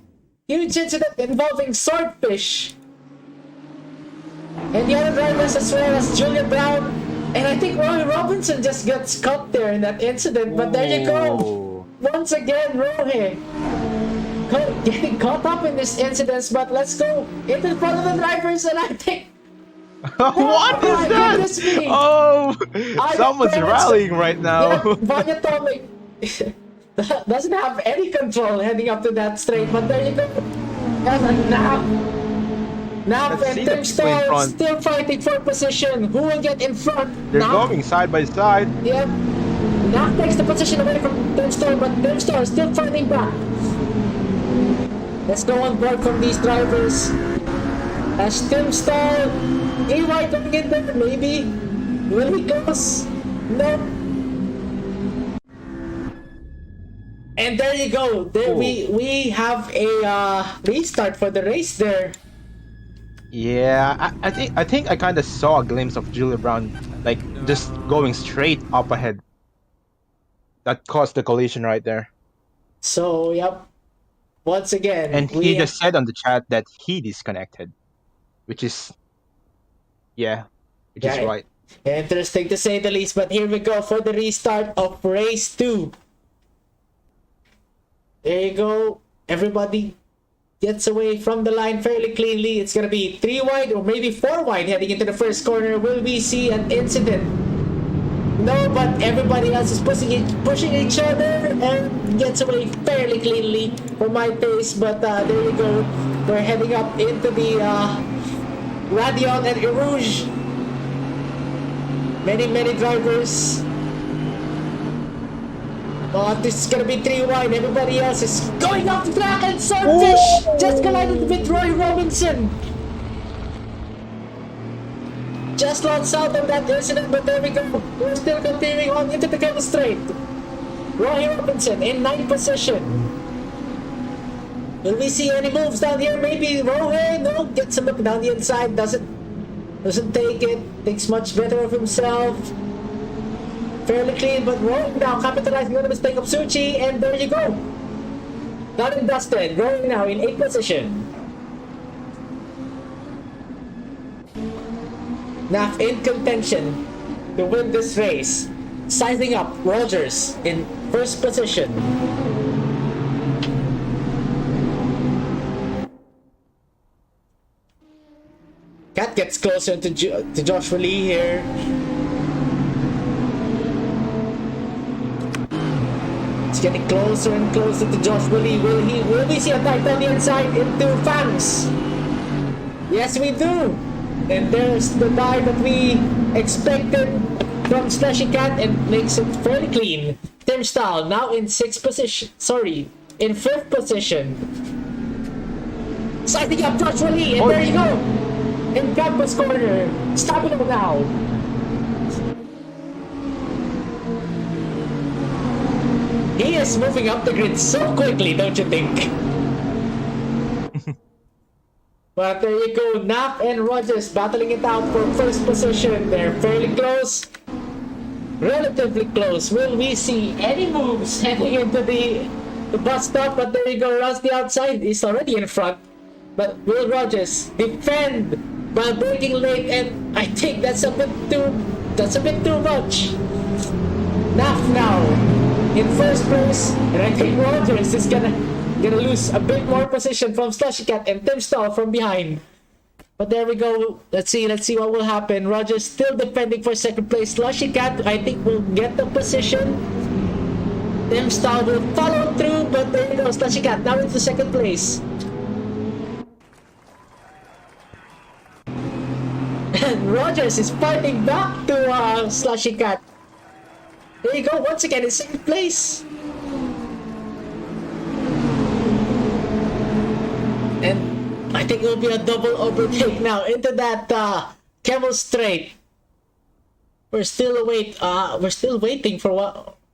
Huge incident involving Swordfish. And the other drivers as well as Julia Brown. And I think Roy Robinson just got caught there in that incident. But there you go. Oh. Once again, Rohe getting caught up in this incident. But let's go into front of the drivers, and I think What my is that? goodness me. Oh, I someone's promise- rallying right now. Yeah, Vanya Tomic doesn't have any control heading up to that straight, but there you go. And Nap Let's and see the Tim people in Starr front. still fighting for position. Who will get in front? They're Nap, going side by side. Yep. Nap takes the position away from Tim Starr, but Tim Starr still fighting back. Let's go on board from these drivers. As Tim Starr, EY coming in there, maybe. Will he close? No. And there you go. There we have a restart for the race there. Yeah, I think I kind of saw a glimpse of Julia Brown, like just going straight up ahead. That caused the collision right there. So yep. Once again, And he just said on the chat that he disconnected, which is, yeah, which is Yeah. right. Interesting to say the least, but here we go for the restart of race 2. There you go. Everybody gets away from the line fairly cleanly. It's gonna be 3 wide or maybe 4 wide heading into the first corner. Will we see an incident? No, but everybody else is pushing each other and gets away fairly cleanly for my pace. But there you go. We're heading up into the Radion and Erouge. Many drivers. Oh, this is gonna be 3 wide. Everybody else is going off the track, and Swordfish just collided with Roy Robinson. Just lost out on that incident, but there we go. We're still continuing on into the Kevin Straight. Roy Robinson in 9th position. Will we see any moves down here? Maybe Roy, no, gets a look down the inside, doesn't take it, thinks much better of himself. Fairly clean, but Roy now capitalizing on the mistake of Suchi, and there you go. Done and dusted. Roy now in 8th position. Naf in contention to win this race. Sizing up Rogers in 1st position. Cat gets closer to Joshua Lee here. It's getting closer and closer to Joshua Lee. Will we see a tight on the inside into Fangs? Yes, we do. And there's the dive that we expected from Slashy Cat and makes it fairly clean. Tim Stahl now in 6th position. Sorry, in 5th position. Sighting up Joshua Lee, and there you go. In campus corner, Stabilo now. He is moving up the grid so quickly, don't you think? But there you go, Nap and Rogers battling it out for first position. They're fairly close. Relatively close. Will we see any moves heading into the bus stop? But there you go, runs the outside. He's already in front. But will Rogers defend by breaking late? And I think that's a bit too much. Nap now in first place, and I think Rogers is gonna lose a bit more position from Slushy Cat and Tim Stall from behind. But there we go. Let's see what will happen. Rogers still defending for second place. Slushy Cat, I think, will get the position. Tim Stall will follow through, but there you go. Slushy Cat now into second place. And Rogers is fighting back to Slushy Cat. There you go, once again in second place. And I think it will be a double overtake now into that Camel Straight. We're still waiting for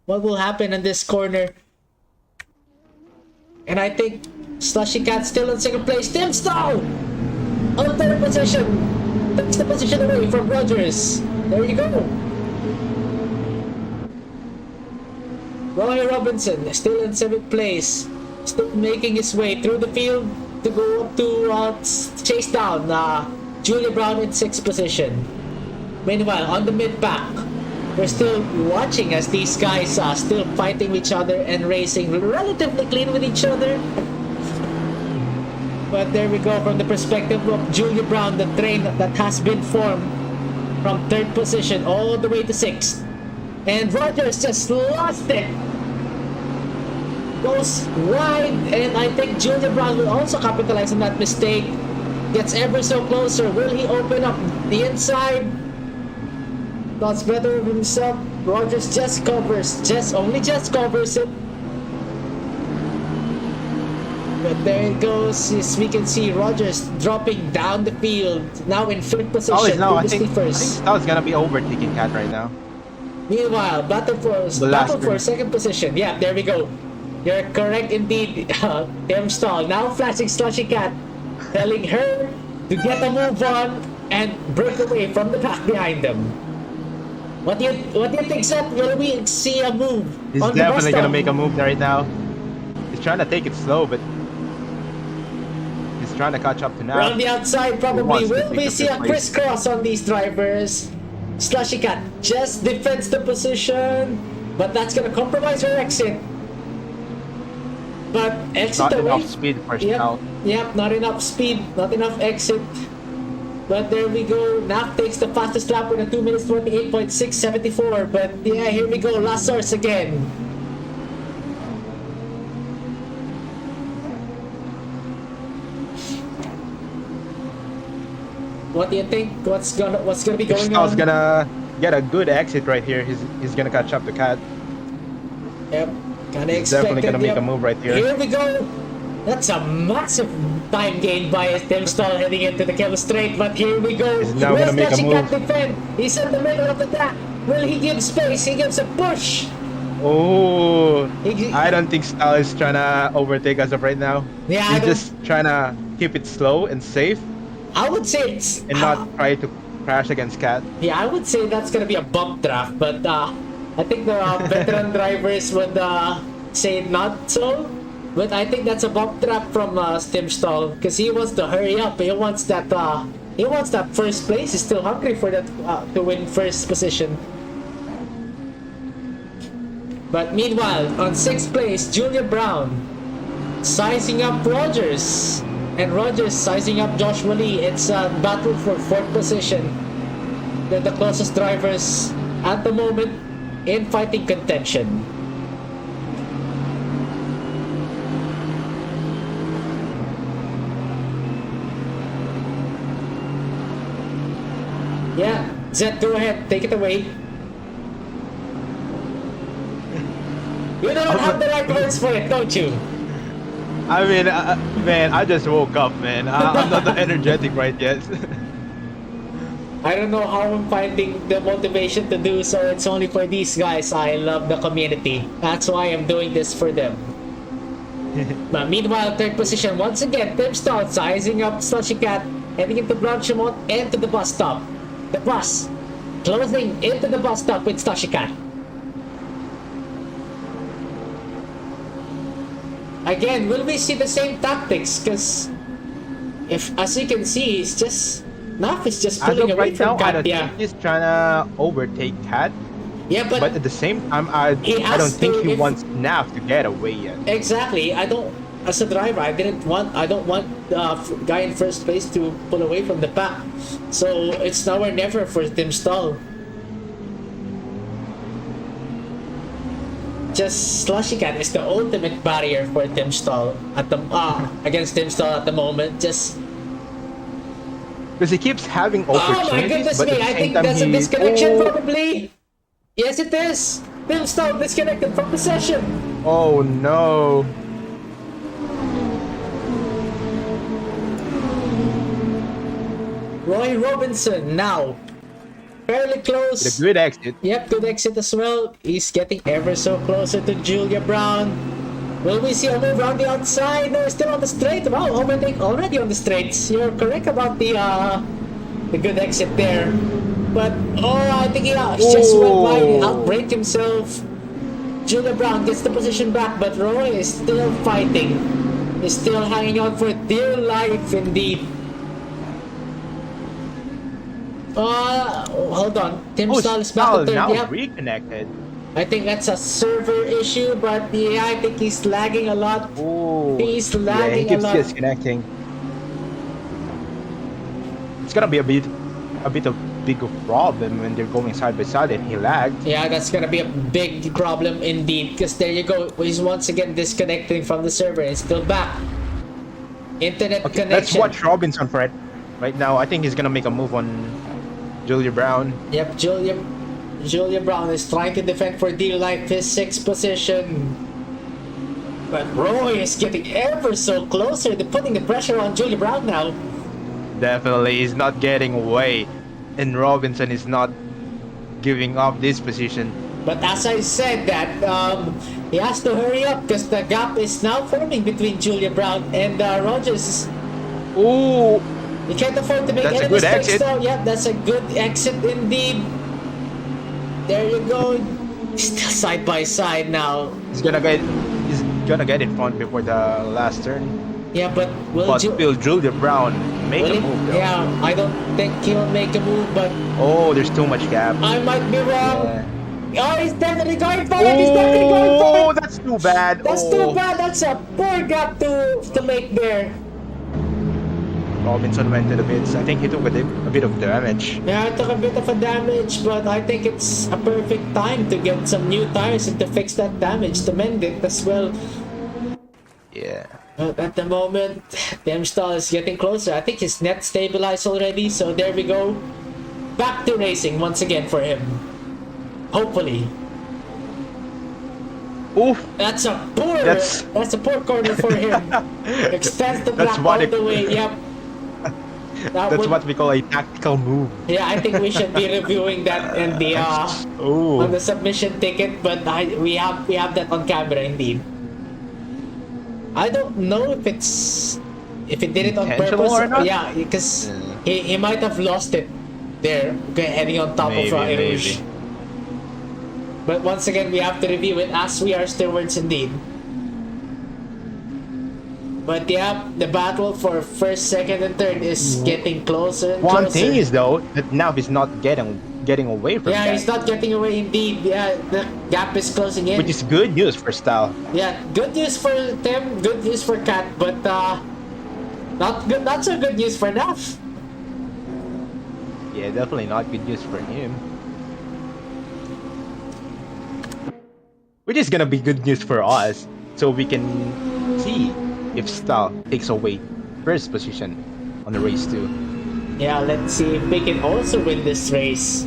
what will happen in this corner. And I think Slushy Cat still in second place. Tim Stall on third position. Takes the position away from Rogers. There you go. Roy Robinson still in 7th place, still making his way through the field to go up to chase down Julia Brown in 6th position. Meanwhile, on the mid-pack, we're still watching as these guys are still fighting each other and racing relatively clean with each other. But there we go, from the perspective of Julia Brown, the train that has been formed from 3rd position all the way to 6th. And Rogers just lost it. Goes wide, and I think Julia Brown will also capitalize on that mistake. Gets ever so closer. Will he open up the inside? Thoughts better of himself. Rogers just covers it. But there it goes. As we can see, Rogers dropping down the field. Now in 5th position. I think Stall's gonna be overtaking Cat right now. Meanwhile, battle for second position. Yeah, there we go. You're correct indeed, Tim Stall. Now flashing Slushy Cat, telling her to get a move on and break away from the pack behind them. What do you think, Seth? Will we see a move? He's definitely gonna make a move right now. He's trying to take it slow, but he's trying to catch up to now. Around the outside, probably. Will we see a crisscross on these drivers? Slushy Cat just defends the position, but that's gonna compromise her exit. But exit not away. Enough speed for Stall. Yep, not enough speed, not enough exit. But there we go. Nap takes the fastest lap with a 2 minutes 28.674. But yeah, here we go. Last source again. What do you think? What's gonna be going on? Stall's gonna get a good exit right here. He's gonna catch up to Cat. Yep, kinda He's definitely gonna make a move right here. Here we go. That's a massive time gain by Tim Stall heading into the Camel Straight. But here we go. He's now gonna make a move. Defend. He's in the middle of the track. Will he give space? He gives a push. Oh, I don't think Stall is trying to overtake us up right now. Yeah, he's just trying to keep it slow and safe. I would say it's and not try to crash against Cat. Yeah, I would say that's gonna be a bump draft, but I think the veteran drivers would say not so. But I think that's a bump trap from Tim Stall because he wants to hurry up. He wants that first place. He's still hungry for that to win first position. But meanwhile, on 6th place, Julia Brown sizing up Rogers. And Rogers sizing up Joshua Lee. It's a battle for 4th position. They're the closest drivers at the moment in fighting contention. Yeah, Zed, go ahead, take it away. You don't have the right words for it, don't you? I mean, man, I just woke up, man. I'm not that energetic right yet. I don't know how I'm finding the motivation to do so. It's only for these guys. I love the community. That's why I'm doing this for them. But meanwhile, third position once again. Tim Stall sizing up Slushy Cat, heading into Blanchimont and to the bus stop. The bus closing into the bus stop with Slushy Cat. Again, will we see the same tactics? Because if, as you can see, it's just Naf is just pulling away right from now, I Cat. don't Yeah, think he's trying to overtake Cat. yeah, But at the same time, I don't think he wants Naf to get away yet. exactly. I don't. As a driver, I don't want the guy in first place to pull away from the pack. So it's now or never for Tim Stall. Just Slushy Cat is the ultimate barrier for Tim Stall at the against Tim Stall at the moment. Just Because he keeps having oh my opportunities, goodness but me! at the I same think time that's a he... disconnection Oh, probably. Yes, it is. Tim Stall disconnected from the session. oh no. Roy Robinson now fairly close. With a good exit. Yep, good exit as well. He's getting ever so closer to Julia Brown. Will we see a move around the outside? No, still on the straight. Wow, overtake already on the straights. You're correct about the good exit there. But oh, I think he just went by, outbraked himself. Julia Brown gets the position back, but Roy is still fighting. He's still hanging on for dear life indeed. Hold on. Tim Stall is back to third. Now Yep. reconnected. I think that's a server issue, but yeah, I think he's lagging a lot. Oh, He's yeah, he lagging a keeps lot. disconnecting. It's gonna be a bit of big of problem when they're going side by side and he lagged. Yeah, that's gonna be a big problem indeed. Because there you go, he's once again disconnecting from the server and still back. Internet Okay, connection. let's watch Robinson for it. Right now, I think he's gonna make a move on Julia Brown. Yep, Julia Brown is trying to defend for dear life his 6th position. But Roy is getting ever so closer to putting the pressure on Julia Brown now. Definitely, he's not getting away, and Robinson is not giving up this position. But as I said that, he has to hurry up because the gap is now forming between Julia Brown and Rogers. Ooh, He can't afford to make That's a any good mistakes exit. though. Yeah, that's a good exit indeed. There you go. Still side by side now. he's gonna get in front before the last turn. Yeah, but But still, Julia Brown make a will he- move though. Yeah, I don't think he'll make a move, but Oh, there's too much gap. I might be wrong. Yeah. Oh, he's definitely going for it. He's definitely going for Oh, it. that's too bad. That's Oh. too bad. That's a poor gap to make there. Robinson went to the bits. I think he took a bit of damage. Yeah, I took a bit of a damage, but I think it's a perfect time to get some new tires and to fix that damage, to mend it as well. Yeah. But at the moment, Tim Stall is getting closer. I think his net stabilized already, so there we go. Back to racing once again for him. Hopefully. Oof. That's a poor corner for him. Extends the That's gap what all it- the way, yep. That's what we call a tactical move. Yeah, I think we should be reviewing that in the Ooh. on the submission ticket, but we have that on camera indeed. I don't know if it did it on Intentional purpose or not? Yeah, because he might have lost it there, heading on top of Rouge. But once again, we have to review it as we are stewards indeed. But yeah, the battle for first, second, and third is getting closer and One closer. thing is though that now he's not getting away from Yeah, that, he's not getting away indeed. Yeah, the gap is closing in. which is good news for Style. Yeah, good news for Tim, good news for Kat, but not so good news for Naf. Yeah, definitely not good news for him. Which is gonna be good news for us, so we can see if Style takes away first position on the race too. Yeah, let's see if we can also win this race.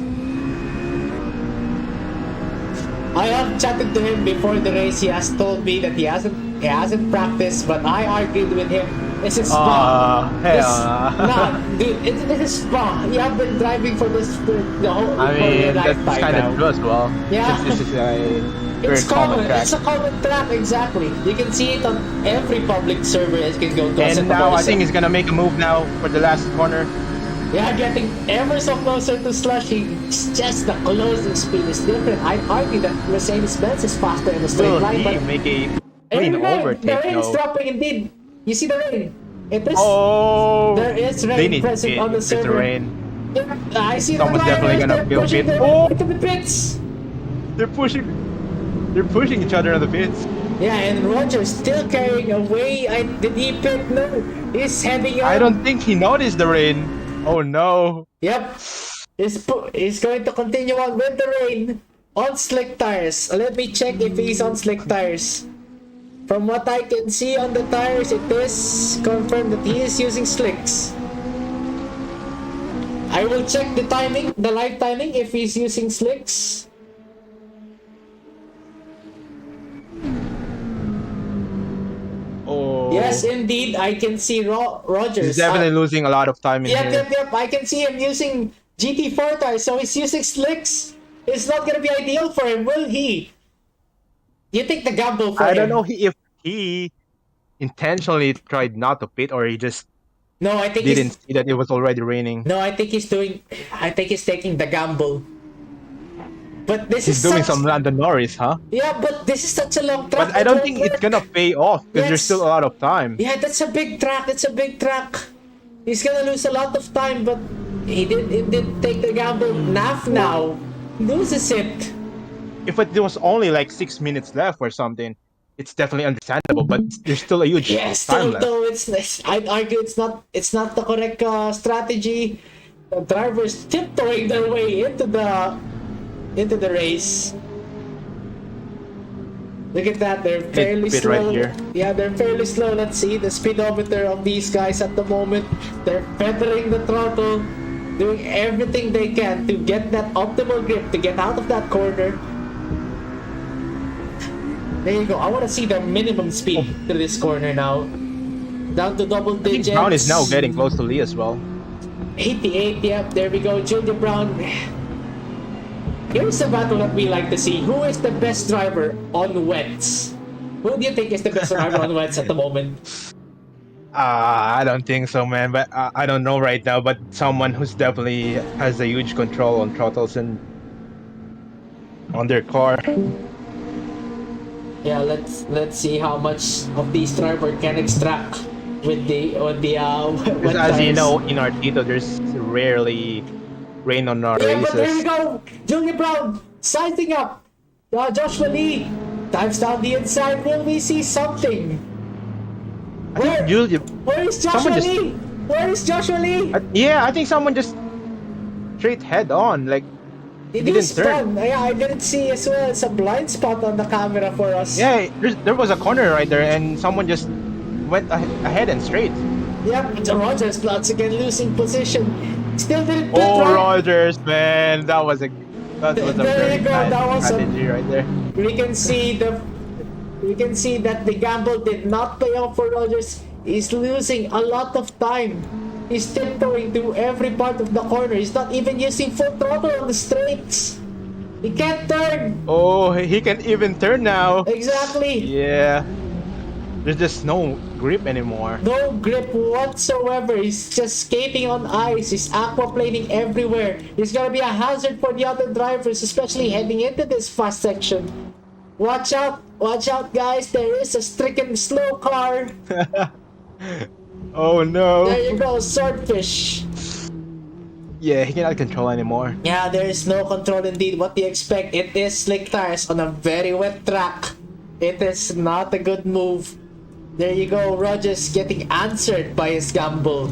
I have chatted to him before the race. He has told me that he hasn't practiced, but I argued with him. This is Spa. Dude, this is Spa. You have been driving for this for the whole I for your mean, that's lifetime kind now. of true as well. Yeah. Since this is It's common. track. It's a common track, exactly. You can see it on every public server. It can go to And now I think he's gonna make a move now for the last corner. Yeah, getting ever so closer to Slushy. It's just the closing speed is different. I'd argue that Mercedes-Benz is faster in the straight Will line, he but make a clean the overtake rain is though? dropping indeed. You see the rain? It is. Oh, There is they rain need present it. on the It's the server. rain. Yeah, I see Someone's the definitely drivers. gonna They're feel pushing it. their Oh! way to the pits. They're pushing each other in the pits. Yeah, and Roger still carrying away. Did he pit? No, he's heading up. I don't think he noticed the rain. Oh no. Yep. He's going to continue on with the rain on slick tires. Let me check if he's on slick tires. From what I can see on the tires, it is confirmed that he is using slicks. I will check the timing, the live timing, if he's using slicks. Oh. Yes, indeed, I can see Rogers. He's definitely losing a lot of time in here. Yep. I can see him using GT4 tires, so he's using slicks. It's not gonna be ideal for him, will he? You take the gamble for him. I don't know if he intentionally tried not to pit or he just No, I think didn't see that it was already raining. No, I think he's taking the gamble. But this He's is doing such, some Lando Norris, huh? Yeah, but this is such a long track. But I don't think it's gonna pay off because there's Yes. still a lot of time. Yeah, that's a big track. It's a big track. He's gonna lose a lot of time, but he didn't take the gamble. Naf now loses it. If it was only like 6 minutes left or something, it's definitely understandable. But there's still a huge Yeah, time still left. though, I'd argue it's not the correct strategy. The drivers tiptoeing their way into the race. Look at that, they're fairly Bit slow. right here. Yeah, they're fairly slow. Let's see the speedometer of these guys at the moment. They're feathering the throttle, doing everything they can to get that optimal grip to get out of that corner. There you go. I want to see the minimum speed to this corner now. Down to double I think digits. Brown is now getting close to Lee as well. 88, yep, there we go. Julia Brown. Here's the battle that we like to see. Who is the best driver on wets? Who do you think is the best driver on wets at the moment? I don't think so, man. But I don't know right now. But someone who's definitely has a huge control on throttles and on their car. Yeah, let's see how much of these driver can extract with the wet Because as you tires. know, in Artito, there's rarely rain on our Yeah, but there we races. go. Julia Brown sizing up. Joshua Lee dives down the inside. Will we see something? I think Julia. Where is Joshua Someone just- Lee? Where is Joshua Lee? Yeah, I think someone just straight head on. Like, It didn't is turn. fun. Yeah, I didn't see as well. It's a blind spot on the camera for us. yeah, there was a corner right there, and someone just went ahead and straight. Yep, the Rogers once again losing position. Still didn't pit Oh, right. Rogers, man, that was a There very you go, bad that was a- strategy right there. We can see that the gamble did not pay off for Rogers. He's losing a lot of time. He's tiptoeing through every part of the corner. He's not even using full throttle on the straights. He can't turn. Oh, he can even turn now. Exactly. Yeah, there's just no grip anymore. No grip whatsoever. He's just skating on ice. He's aquaplaning everywhere. He's gonna be a hazard for the other drivers, especially heading into this fast section. Watch out, guys. There is a stricken slow car. Oh no. There you go, swordfish. Yeah, he cannot control anymore. Yeah, there is no control indeed. What do you expect? It is slick tires on a very wet track. It is not a good move. There you go, Rogers getting answered by his gamble.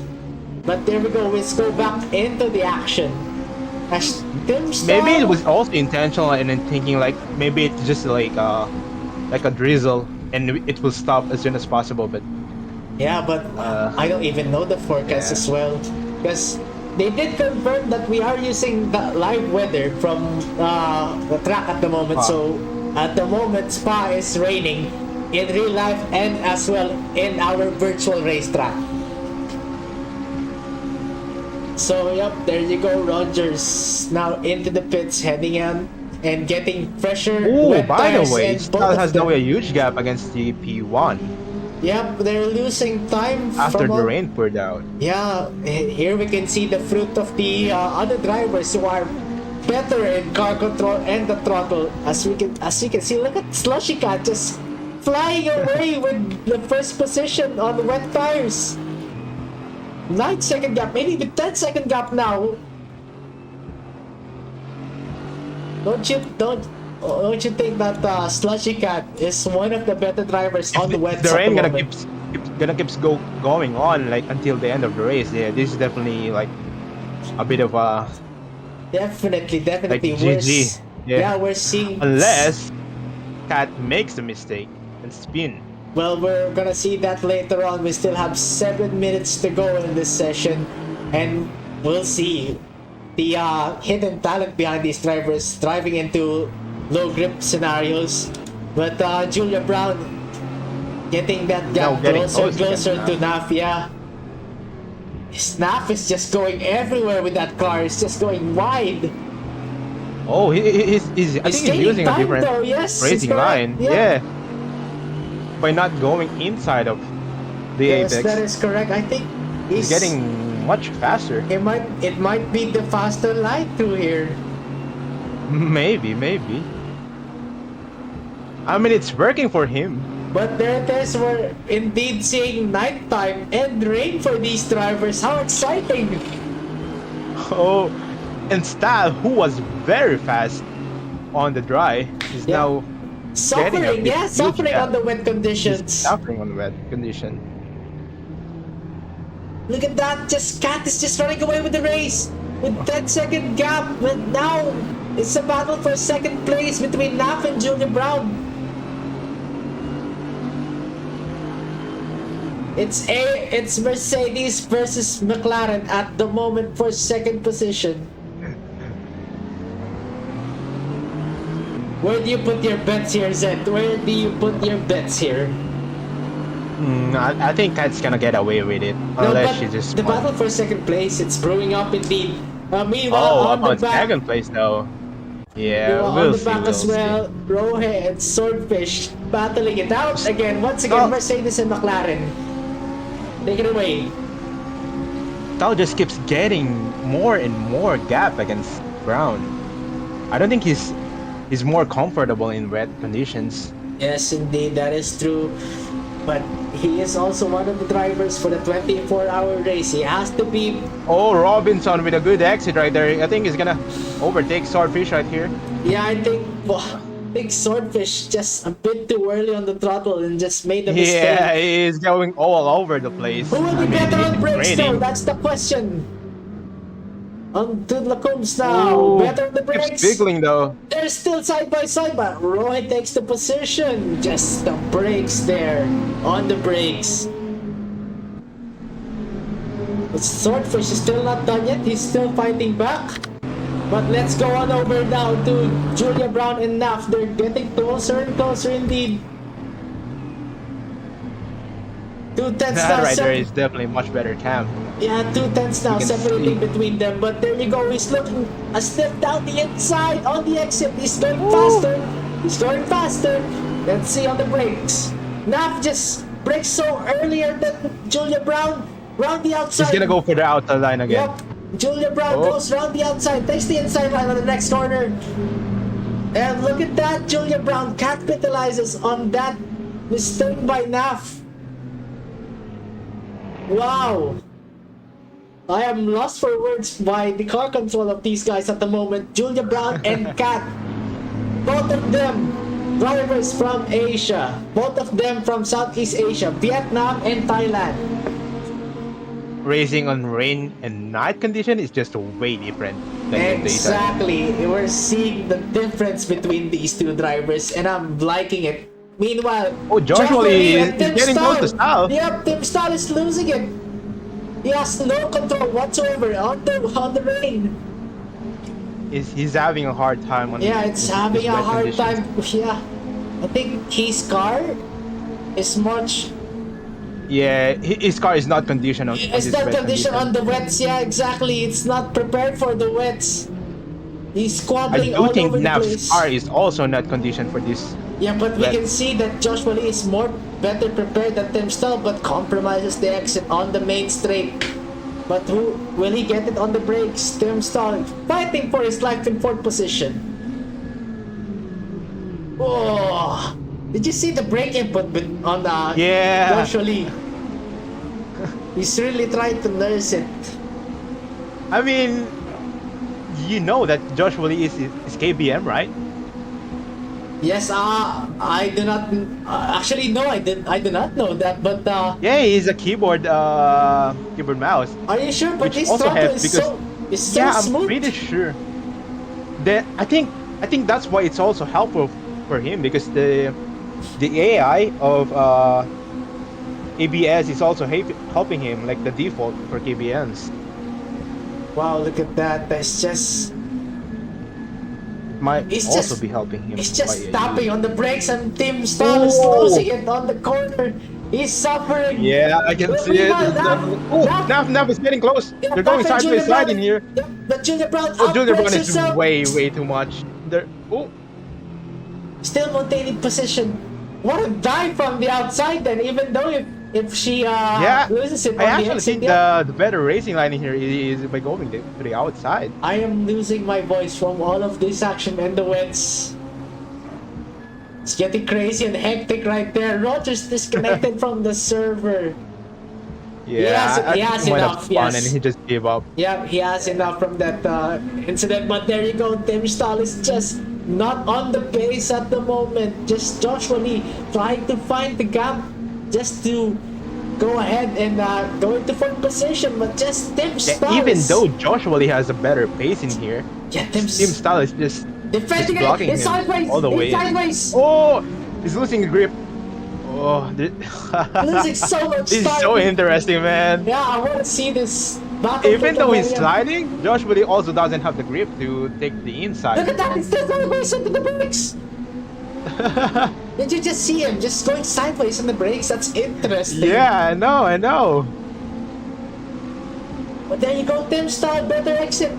But there we go, let's go back into the action. As Tim Maybe it Stall- was also intentional and then thinking like maybe it's just like a drizzle and it will stop as soon as possible. But Yeah, but I don't even know the forecast yeah. as well. Because they did confirm that we are using the live weather from the track at the moment. Spa. So at the moment, Spa is raining in real life and as well in our virtual racetrack. So yep, there you go, Rogers now into the pits, heading and getting fresher Oh, wet by the tires, way, and both Stal of has them. now a huge gap against the P1 Yep, they're losing time after from the all. rain poured out. Yeah, here we can see the fruit of the other drivers who are better in car control and the throttle. As we can see, look at Slushy Cat just flying away with the first position on wet tires. 9-second gap, maybe even 10-second gap now. Don't you think that Slushy Cat is one of the better drivers on the wet The at the rain moment? gonna keeps going on like until the end of the race. Yeah, this is definitely like a bit of a Definitely, like we're GG. yeah, we're seeing. Unless Cat makes a mistake and spin. Well, we're gonna see that later on. We still have 7 minutes to go in this session, and we'll see the hidden talent behind these drivers driving into low grip scenarios. But Julia Brown getting that Now gap getting closer close to again, Naf. Yeah, Snap is just going everywhere with that car. It's just going wide. Oh, I think he's gaining using a time different though. Yes, he's racing correct. line. Yeah. By not going inside of the Yes, apex. that is correct. I think He's getting much faster. It might be the faster line through here. Maybe. I mean, it's working for him. But there it is. We're indeed seeing nighttime and rain for these drivers. How exciting! Oh, and Style, who was very fast on the dry, is Yeah. now getting a Suffering, bit yeah, huge suffering gap. on the wet He's conditions. suffering on the wet condition. Look at that! Cat is just running away with the race with 10-second gap. But now it's a battle for second place between Naf and Julia Brown. It's Mercedes versus McLaren at the moment for second position. Where do you put your bets here, Zed? Where do you put your bets here? I think Cat's gonna get away with it No, unless but she just the won. battle for second place, it's brewing up indeed. Meanwhile, Oh, on the about back, second place though. Yeah, meanwhile, we'll on the see. back as We'll see. well, Rohe and Swordfish battling it out again. Once again, Oh. Mercedes and McLaren. Take it away. Tao just keeps getting more and more gap against Brown. I don't think he's more comfortable in wet conditions. Yes, indeed, that is true. But he is also one of the drivers for the 24-hour race. He has to be. Oh, Robinson with a good exit right there. I think he's gonna overtake Swordfish right here. Yeah, I think Swordfish just a bit too early on the throttle and just made a mistake. Yeah, he's going all over the place. Who will I be mean, better on it's brakes though? raining. That's the question. On to Lacombe's now. Ooh, Better on the brakes. keeps wiggling though. They're still side by side, but Roy takes the position. Just the brakes there. On the brakes. But Swordfish is still not done yet. He's still fighting back. But let's go on over now to Julia Brown and Naf. They're getting closer and closer indeed. 2 tenths That now. right there is definitely much better cam. Yeah, 2 tenths now You can separating see. between them. But there you go. He's looking a step down the inside on the exit. He's going faster. He's going faster. Let's see on the brakes. Naf just brakes so earlier than Julia Brown. Round the outside. He's gonna go for the outer line again. Yep. Julia Brown Oh. goes round the outside, takes the inside line on the next corner. And look at that, Julia Brown capitalizes on that mistake by Naf. Wow. I am lost for words by the car control of these guys at the moment. Julia Brown and Kat. Both of them drivers from Asia. Both of them from Southeast Asia, Vietnam and Thailand. Racing on rain and night condition is just way different than in daytime. Exactly. We're seeing the difference between these two drivers and I'm liking it. Meanwhile, Oh, Joshua Lee is and Tim getting close to Stahl. Yep, Tim Stahl is losing it. He has no control whatsoever on the rain. He's having a hard time on Yeah, it's these having a wet hard conditions. time. Yeah, I think his car is much. Yeah, his car is not conditioned on It's this not wet conditioned condition. on the wets. Yeah, exactly. It's not prepared for the wets. He's I squabbling do all think over the Nav's place. car is also not conditioned for this. Yeah, but we But- can see that Joshua Lee is better prepared than Tim Stahl, but compromises the exit on the main straight. But who will he get it on the brakes? Tim Stahl fighting for his life in fourth position. Oh, did you see the brake input on Yeah. Joshua Lee? He's really trying to nurse it. I mean, you know that Joshua Lee is KBM, right? Yes, I do not. Actually, no, I do not know that. But Yeah, he's a keyboard mouse. are you sure? But Which his also throttle has- is because- so Yeah, I'm smooth. pretty sure. I think that's why it's also helpful for him, because the AI of ABS is also helping him, like the default for KBMs. Wow, look at that. That's just. Might He's also just- be helping him. He's just by- tapping on the brakes, and Tim Stahl is Oh. losing it on the corner. He's suffering. Yeah, I can see it. Nav is getting close. Yeah, They're going Nav and side by Julia side Brown- in here. Yep, but Julia Brown Oh, Julia Brown outbrakes is herself. way too much. Still maintaining position. What a dive from the outside then, even though if she loses it I on the actually exit. think Yeah. the better racing line in here is by going to the outside. I am losing my voice from all of this action and the wets. It's getting crazy and hectic right there. Roger's disconnected from the server. Yeah, he has I think he might have enough, spun yes. and he just gave up. Yeah, he has enough from that incident, but there you go. Tim Stahl is just not on the pace at the moment. Just Joshua Lee trying to find the gap just to go ahead and go into fourth position, but just Tim Stahl. Even is- though Joshua Lee has a better pace in here, yeah, Team Style is just defending it, blocking it's him sideways, all the way. it's sideways. Oh, he's losing grip. Oh, Losing so much this is time. so interesting, man. Yeah, I want to see this battle. Even for though the he's podium. sliding, Joshua Lee also doesn't have the grip to take the Look inside. at that, it's still sideways into the brakes. Did you just see him just going sideways on the brakes? That's interesting. Yeah, I know. But there you go, Tim Stahl, better exit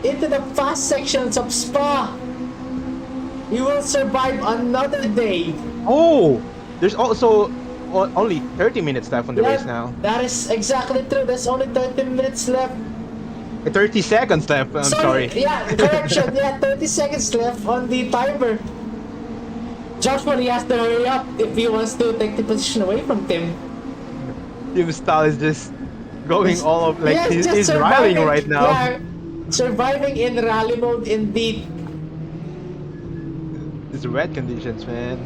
into the fast sections of Spa. You will survive another day. Oh, there's also only 30 minutes left on the race now. That is exactly true. There's only 30 minutes left. 30 seconds left, I'm sorry. Yeah, correction. Yeah, 30 seconds left on the timer. Joshua Lee has to hurry up if he wants to take the position away from Tim. Team Style is just going all of, like, Yes, he's just riling surviving. right now. Yeah, surviving in rally mode indeed. It's wet conditions, man.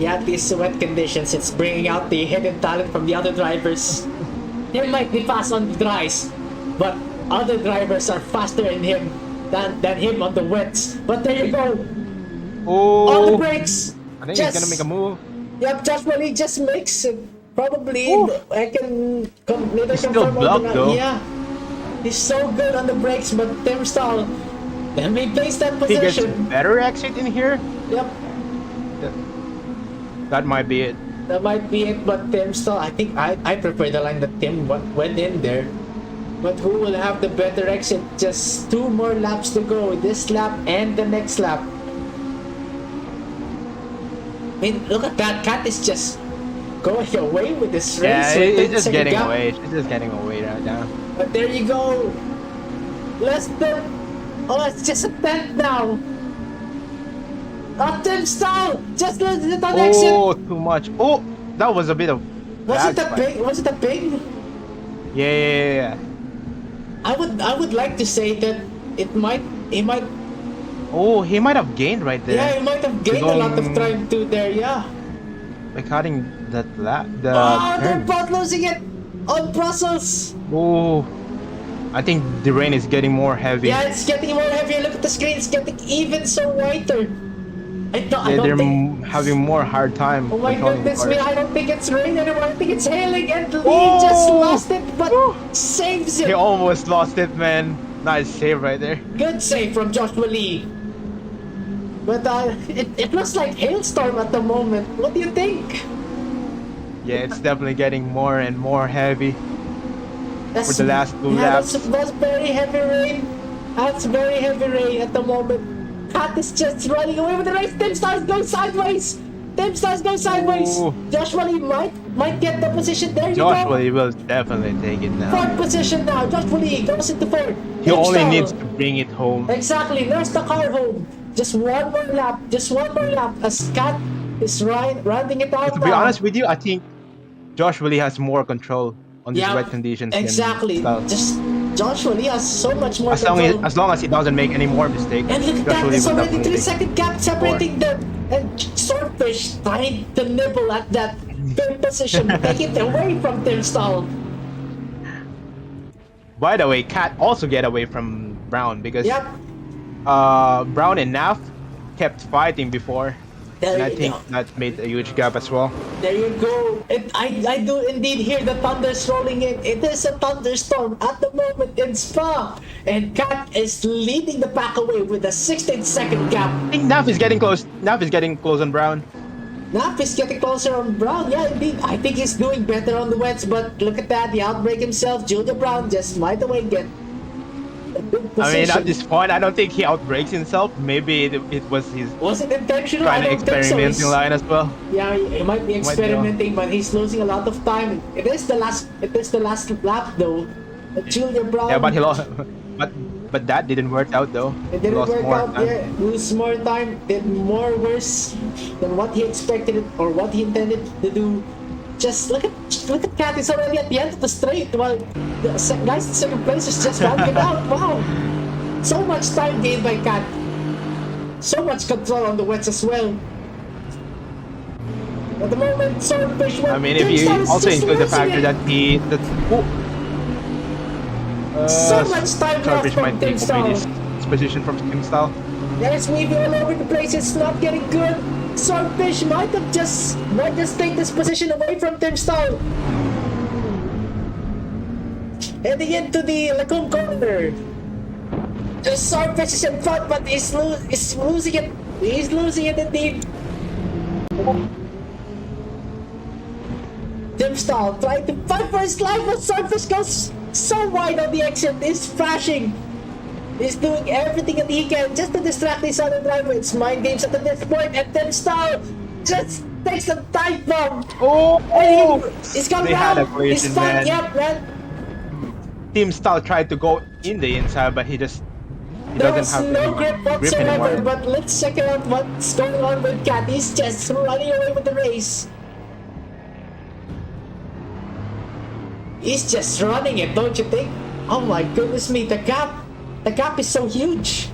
Yeah, these wet conditions, it's bringing out the hidden talent from the other drivers. He might be fast on the dries, but other drivers are faster in him than him on the wets. But there you go, on the Oh, brakes. I think just, he's gonna make a move. Yep, Joshua Lee just makes it. Probably, Ooh. I can neither He's still confirm or blocked, deny. though. Yeah, he's so good on the brakes, but Tim Stahl then maintains that He gets position. better exit in here. Yep. That might be it. That might be it, but Tim Stahl, I think I prefer the line that Tim went in there. But who will have the better exit? Just 2 more laps to go. This lap and the next lap. I mean, look at that. Cat is just going away with this race. Yeah, with he's 30 just second getting gap. away. He's just getting away right now. But there you go. Less than... Oh, it's just a tenth now. Oh, Tim Stahl! Just loses it on exit. Oh, too much. Oh, that was a bit of. Was it lag a spike. pig? Was it a pig? Yeah. I would like to say that he might Oh, he might have gained right there. yeah, he might have gained a lot of Going- time too there, yeah. By cutting that lap, the They're turn. both losing it on Brussels. Oh, I think the rain is getting more heavy. Yeah, it's getting more heavier. Look at the screen, it's getting even so whiter. I don't They're think. having more hard time. Oh my controlling the goodness me, car. I don't think it's raining anymore. I think it's hailing, and Lee Oh! just lost it, but saves He it. almost lost it, man. Nice save right there. Good save from Joshua Lee. But it looks like hailstorm at the moment. What do you think? Yeah, it's definitely getting more and more heavy. That's, For the last 2 yeah, laps. That's very heavy rain. That's very heavy rain at the moment. Cat is just running away with the race. Tim Stars go sideways. Tim Stars go sideways. Ooh. Joshua Lee might get the position. There you Joshua go. will definitely take it now. Fourth position now. Joshua Lee goes into fourth. He only needs to bring it home. Exactly. There's the car home. Just one more lap. Just one more lap. As Cat is riding it out. To be honest with you, I think Josh really has more control on these wet conditions. Exactly. Just Joshua Lee has so much more as control. long as he doesn't make any more mistakes. And look at Josh that, Lee there's will already definitely 3-second gap separating them. And Swordfish trying to nibble at that third position, take it away from Tim Stall. By the way, Cat also get away from Brown because Yep. Brown and Naf kept fighting before. There And I you think go. that made a huge gap as well. There you go. I do indeed hear the thunders rolling in. It is a thunderstorm at the moment in Spa. And Cat is leading the pack away with a 16-second gap. I think Naf is getting close. Naf is getting close on Brown. Nap is getting closer on Brown. Yeah, indeed. I think he's doing better on the wets, but look at that. He outbreak himself. Julia Brown just might away get a good I mean, position. at this point, I don't think he outbreaks himself. Maybe it was his Was it intentional? trying I to don't think so. experimenting line as well. Yeah, he might be Might be experimenting, but he's losing a lot of time. It is the last lap though. Julia Brown. Yeah, but he lost. But that didn't work out though. It didn't Lost work more out. time. Yeah, lose more time. Did more worse than what he expected it or what he intended to do. Just look at Cat. He's already at the end of the straight. While the guys in second place is just rounding it out. Wow, so much time gained by Cat. So much control on the wets as well. At the moment, Swordfish. I mean, if you also include the factor that so much time left Swordfish from might Tim take away Stall. his position from Tim Stall. Yes, weaving all over the place. It's not getting good. Swordfish might just take this position away from Tim Stall. Heading into the Lacombe corner. The Swordfish is in front, but he's losing it. He's losing it indeed. Tim Stall trying to fight for his life, but Swordfish goes so wide on the exit. He's flashing. He's doing everything that he can just to distract his other driver. It's mind games at this point, and Tim Stall just takes a dive bomb. Oh! And he's gone They had a round. collision, He's fine. man. Yep, man. Tim Stall tried to go in the inside, but he There doesn't was have no any grip grip whatsoever, anymore. but let's check out what's going on with Cat. He's just running away with the race. He's just running it, don't you think? Oh my goodness me, the gap is so huge.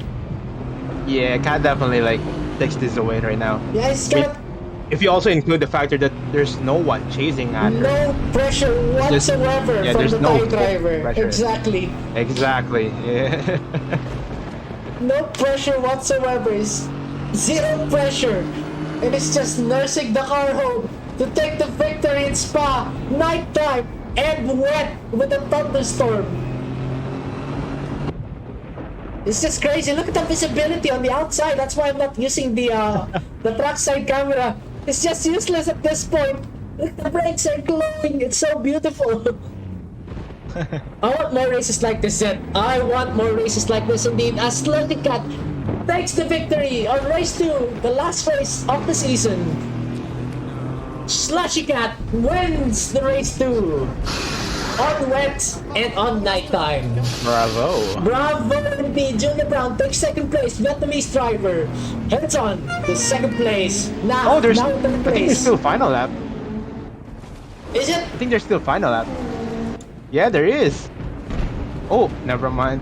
Yeah, Cat definitely like takes this away right now. Yeah, he's I mean, got if you also include the factor that there's no one chasing at her. no pressure Just- whatsoever yeah, from there's the no Thai driver. pressure. Exactly. Exactly. Yeah. No pressure whatsoever. It's zero pressure. And it's just nursing the car home to take the victory in Spa. Nighttime and wet with a thunderstorm. It's just crazy. Look at the visibility on the outside. That's why I'm not using the trackside camera. It's just useless at this point. Look, the brakes are glowing. It's so beautiful. I want more races like this, Zed. I want more races like this indeed. As Sluggy Cat takes the victory on race 2, the last race of the season. Slushy Cat wins the race 2 on wet and on nighttime. Bravo. Bravo indeed. Julia Brown takes second place. Vietnamese driver heads on to second place. Now, Oh, there's. now I in third think there's place. still final lap. Is it? I think there's still final lap. Yeah, there is. Oh, never mind.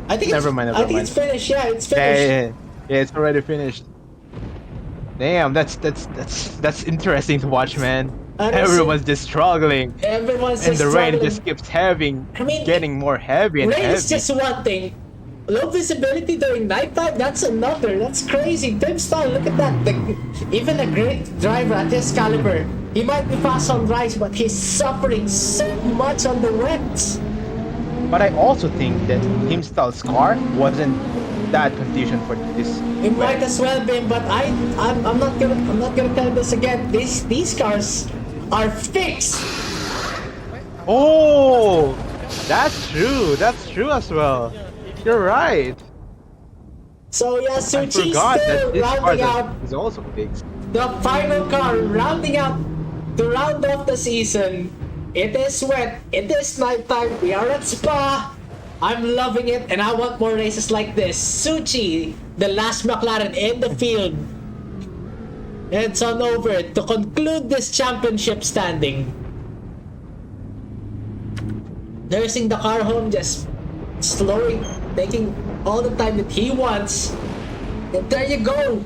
I think Never it's, mind, I never think mind. it's finished. Yeah, it's Yeah, finished. yeah, it's already finished. Damn, that's interesting to watch, man. Honestly, Everyone's just struggling, Everyone's and just the rain struggling. just keeps having, I mean, getting more heavy and Rain heavy. is just one thing. Low visibility during nighttime, that's another. That's crazy. Tim Stall, look at that. Even a great driver at his caliber, he might be fast on dries, but he's suffering so much on the wets. But I also think that Tim Stall's car wasn't that conditioned for this. It might as well be, but I'm not gonna tell this again. These cars are fixed. Oh, that's true. That's true as well. You're right. So yeah, I Suchi forgot that still this rounding out is also big. the final car, rounding out to round off the season. It is wet, it is nighttime, we are at Spa. I'm loving it and I want more races like this. Suchi, the last McLaren in the field, heads on over to conclude this championship standing. Nursing the car home, just slowing, taking all the time that he wants. And there you go.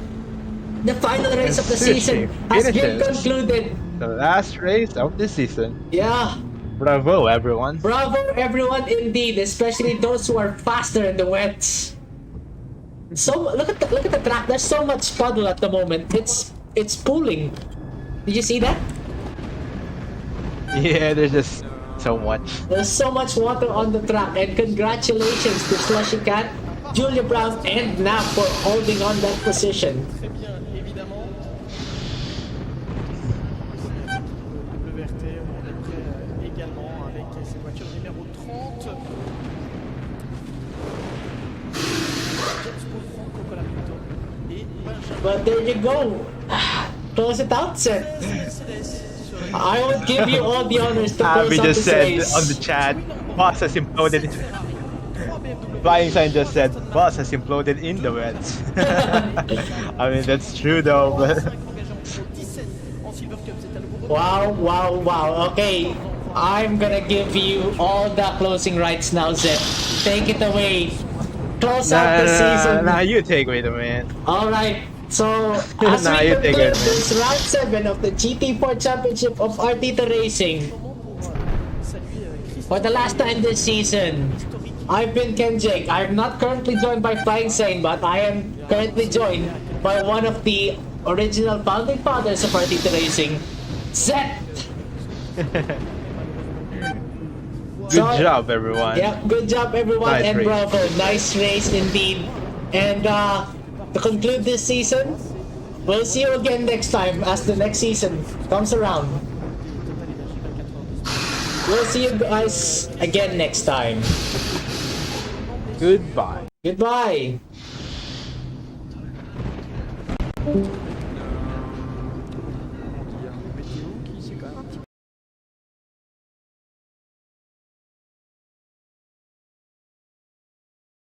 The final race of the season has been finishes concluded. the last race of the season. Yeah. Bravo, everyone. Bravo everyone indeed, especially those who are faster in the wets. So look at the track. There's so much puddle at the moment. It's pooling. Did you see that? Yeah, there's just so much. There's so much water on the track, and congratulations to Slushy Cat, Julia Brown, and Nap for holding on that position. Très bien, évidemment. Le VRT, on est prêt également avec cette voiture numéro 30. Spa-Francorchamps et Benjamin. But there you go. Close it out, Seth. I would give you all the honors to close Abby out just this said race. on the chat, boss has imploded. Flying Sign just said, boss has imploded in the wets. I mean, that's true though, but... Wow. Okay, I'm gonna give you all the closing rights now, Zed. Take it away. Close out the season. Nah, you take away the man. Alright, so as Nah, we you take conclude it, man. this round 7 of the GT4 Championship of Artito Racing, for the last time this season, I've been Ken Jake. I'm not currently joined by Flying Sane, but I am currently joined by one of the original founding fathers of Artito Racing, Zed. Good job, everyone. Yeah, good job everyone, Nice and race. bravo. Nice race indeed. And to conclude this season, we'll see you again next time as the next season comes around. We'll see you guys again next time. Goodbye. Goodbye.